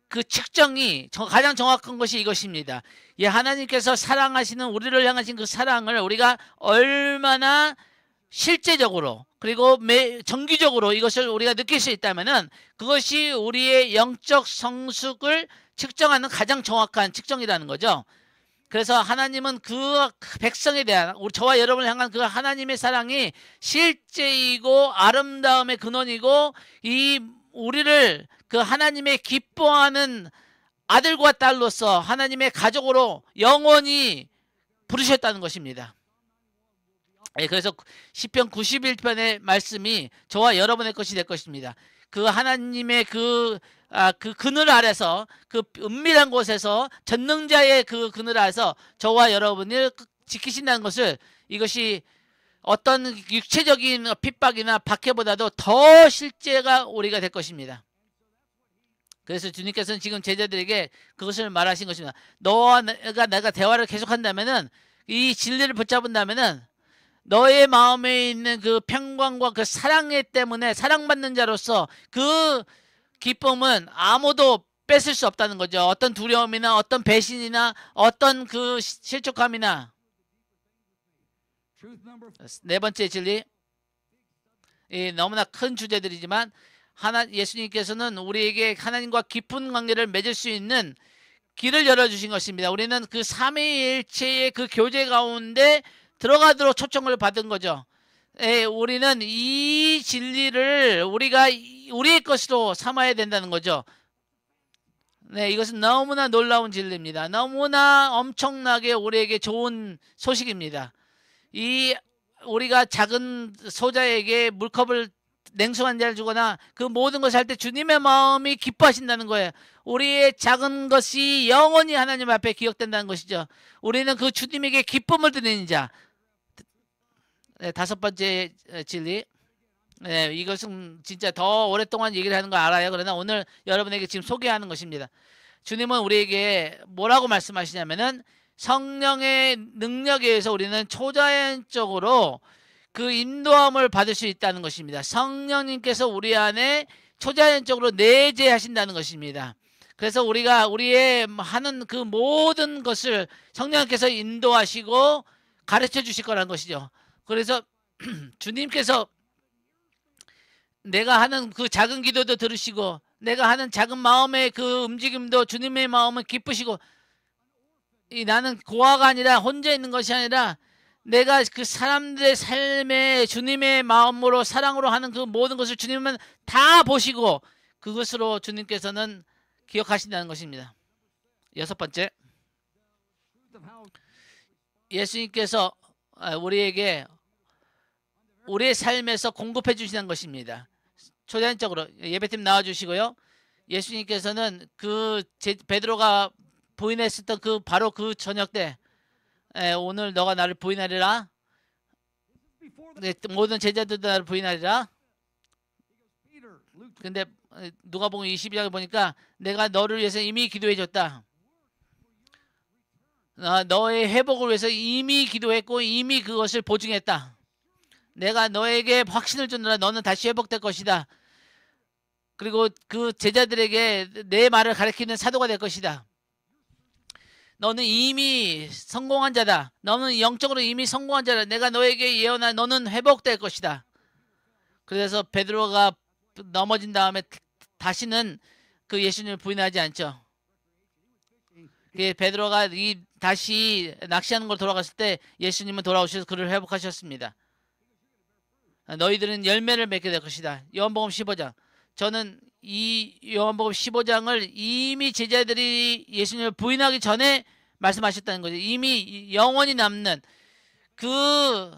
그 측정이 가장 정확한 것이 이것입니다. 예, 하나님께서 사랑하시는 우리를 향하신 그 사랑을 우리가 얼마나 실제적으로 그리고 정기적으로 이것을 우리가 느낄 수 있다면은 그것이 우리의 영적 성숙을 측정하는 가장 정확한 측정이라는 거죠. 그래서 하나님은 그 백성에 대한 저와 여러분을 향한 그 하나님의 사랑이 실제이고 아름다움의 근원이고 이 우리를 그 하나님의 기뻐하는 아들과 딸로서 하나님의 가족으로 영원히 부르셨다는 것입니다. 예, 그래서 시편 91편의 말씀이 저와 여러분의 것이 될 것입니다. 그 하나님의 그 그늘 아래서 그 은밀한 곳에서 전능자의 그 그늘 아래서 저와 여러분을 지키신다는 것을 이것이 어떤 육체적인 핍박이나 박해보다도 더 실제가 우리가 될 것입니다. 그래서 주님께서는 지금 제자들에게 그것을 말하신 것입니다. 너와 내가 대화를 계속한다면은 이 진리를 붙잡은다면은 너의 마음에 있는 그 평강과 그 사랑에 때문에 사랑받는 자로서 그 기쁨은 아무도 뺏을 수 없다는 거죠. 어떤 두려움이나 어떤 배신이나 어떤 그 실족함이나. 네 번째 진리. 너무나 큰 주제들이지만 예수님께서는 우리에게 하나님과 깊은 관계를 맺을 수 있는 길을 열어주신 것입니다. 우리는 그 삼위일체의 그 교제 가운데 들어가도록 초청을 받은 거죠. 우리는 이 진리를 우리가 우리의 것으로 삼아야 된다는 거죠. 네, 이것은 너무나 놀라운 진리입니다. 너무나 엄청나게 우리에게 좋은 소식입니다. 우리가 작은 소자에게 물컵을 냉수 한 잔을 주거나 그 모든 것을 할 때 주님의 마음이 기뻐하신다는 거예요. 우리의 작은 것이 영원히 하나님 앞에 기억된다는 것이죠. 우리는 그 주님에게 기쁨을 드리는 자. 네, 다섯 번째 진리. 네, 이것은 진짜 더 오랫동안 얘기를 하는 거 알아요. 그러나 오늘 여러분에게 지금 소개하는 것입니다. 주님은 우리에게 뭐라고 말씀하시냐면은 성령의 능력에 의해서 우리는 초자연적으로 그 인도함을 받을 수 있다는 것입니다. 성령님께서 우리 안에 초자연적으로 내재하신다는 것입니다. 그래서 우리가 우리의 하는 그 모든 것을 성령님께서 인도하시고 가르쳐 주실 거라는 것이죠. 그래서 주님께서 내가 하는 그 작은 기도도 들으시고 내가 하는 작은 마음의 그 움직임도 주님의 마음은 기쁘시고 나는 고아가 아니라 혼자 있는 것이 아니라 내가 그 사람들의 삶에 주님의 마음으로 사랑으로 하는 그 모든 것을 주님은 다 보시고 그것으로 주님께서는 기억하신다는 것입니다. 여섯 번째, 예수님께서 우리에게 우리의 삶에서 공급해 주시는 것입니다. 초자연적으로 예배팀 나와주시고요. 예수님께서는 그 베드로가 부인했었던 그 바로 그 저녁 때 오늘 너가 나를 부인하리라. 모든 제자들도 나를 부인하리라. 근데 누가복음 22장에 보니까 내가 너를 위해서 이미 기도해 줬다. 너의 회복을 위해서 이미 기도했고 이미 그것을 보증했다. 내가 너에게 확신을 주느라 너는 다시 회복될 것이다. 그리고 그 제자들에게 내 말을 가르치는 사도가 될 것이다. 너는 이미 성공한 자다. 너는 영적으로 이미 성공한 자다. 내가 너에게 예언한 너는 회복될 것이다. 그래서 베드로가 넘어진 다음에 다시는 그 예수님을 부인하지 않죠. 베드로가 다시 낚시하는 걸 돌아갔을 때 예수님은 돌아오셔서 그를 회복하셨습니다. 너희들은 열매를 맺게 될 것이다. 요한복음 15장. 저는 이 요한복음 15장을 이미 제자들이 예수님을 부인하기 전에 말씀하셨다는 거죠. 이미 영원히 남는 그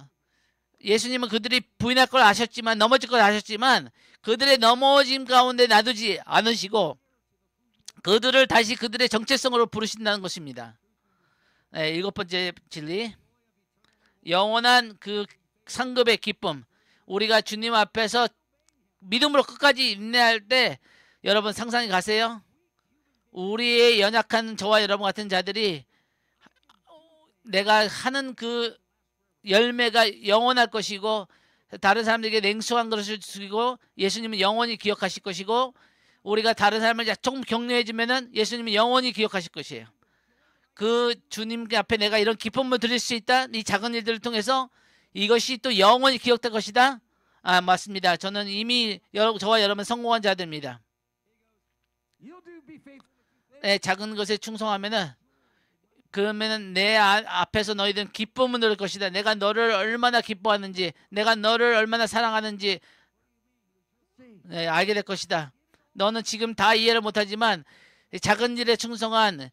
예수님은 그들이 부인할 걸 아셨지만 넘어질 걸 아셨지만 그들의 넘어짐 가운데 놔두지 않으시고 그들을 다시 그들의 정체성으로 부르신다는 것입니다. 네, 일곱 번째 진리. 영원한 그 상급의 기쁨. 우리가 주님 앞에서 믿음으로 끝까지 인내할 때 여러분 상상이 가세요? 우리의 연약한 저와 여러분 같은 자들이 내가 하는 그 열매가 영원할 것이고 다른 사람들에게 냉소한 것을 주시고 예수님은 영원히 기억하실 것이고 우리가 다른 사람을 조금 격려해 주면은 예수님은 영원히 기억하실 것이에요. 그 주님 앞에 내가 이런 기쁨을 드릴 수 있다. 이 작은 일들을 통해서 이것이 또 영원히 기억될 것이다. 아, 맞습니다. 저는 이미 저와 여러분 성공한 자들입니다. 네, 작은 것에 충성하면은 그러면은 내 앞에서 너희들은 기쁨을 누릴 것이다. 내가 너를 얼마나 기뻐하는지, 내가 너를 얼마나 사랑하는지 네, 알게 될 것이다. 너는 지금 다 이해를 못하지만 작은 일에 충성한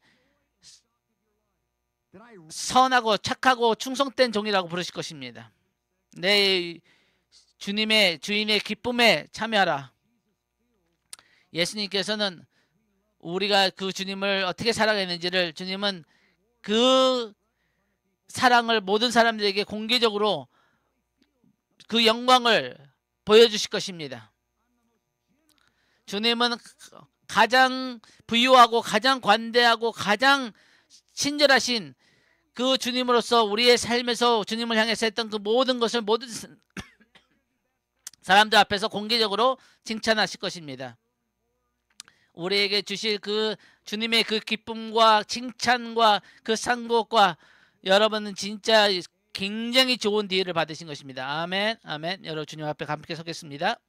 선하고 착하고 충성된 종이라고 부르실 것입니다. 내 주님의 주인의 기쁨에 참여하라. 예수님께서는 우리가 그 주님을 어떻게 사랑했는지를 주님은 그 사랑을 모든 사람들에게 공개적으로 그 영광을 보여주실 것입니다. 주님은 가장 부유하고 가장 관대하고 가장 친절하신 그 주님으로서 우리의 삶에서 주님을 향해서 했던 그 모든 것을 모든 사람들 앞에서 공개적으로 칭찬하실 것입니다. 우리에게 주실 그 주님의 그 기쁨과 칭찬과 그 상복과 여러분은 진짜 굉장히 좋은 기회를 받으신 것입니다. 아멘, 아멘. 여러분 주님 앞에 함께 서겠습니다.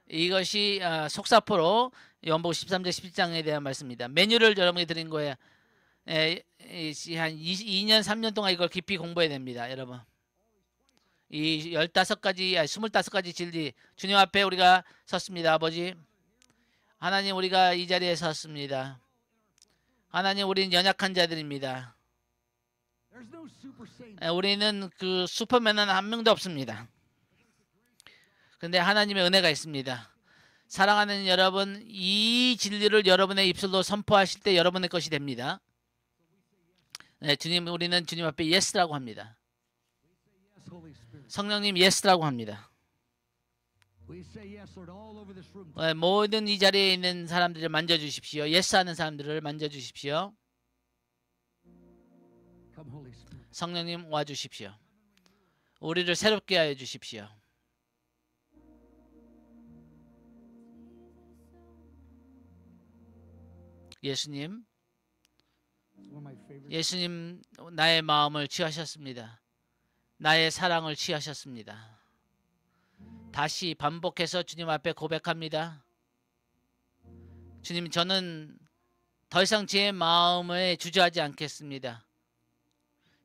이것이 속사포로 요한복음 13장 17장에 대한 말씀입니다. 메뉴를 여러분이 드린 거예요. 한 2년 3년 동안 이걸 깊이 공부해야 됩니다. 여러분 이 15가지 25가지 진리 주님 앞에 우리가 섰습니다. 아버지 하나님 우리가 이 자리에 섰습니다. 하나님 우리는 연약한 자들입니다. 우리는 그 슈퍼맨은 한 명도 없습니다. 근데 하나님의 은혜가 있습니다. 사랑하는 여러분 이 진리를 여러분의 입술로 선포하실 때 여러분의 것이 됩니다. 네, 주님 우리는 주님 앞에 예스라고 합니다. 성령님 예스라고 합니다. 네, 모든 이 자리에 있는 사람들을 만져주십시오. 예스하는 사람들을 만져주십시오. 성령님 와주십시오. 우리를 새롭게 하여 주십시오. 예수님 예수님 나의 마음을 취하셨습니다. 나의 사랑을 취하셨습니다. 다시 반복해서 주님 앞에 고백합니다. 주님 저는 더 이상 제 마음에 주저하지 않겠습니다.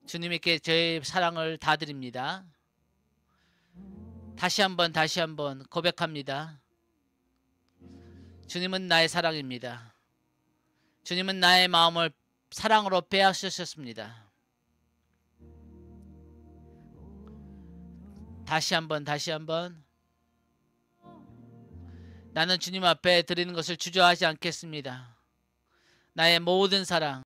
주님께 제 사랑을 다 드립니다. 다시 한번 고백합니다. 주님은 나의 사랑입니다. 주님은 나의 마음을 사랑으로 빼앗으셨습니다. 다시 한번 나는 주님 앞에 드리는 것을 주저하지 않겠습니다. 나의 모든 사랑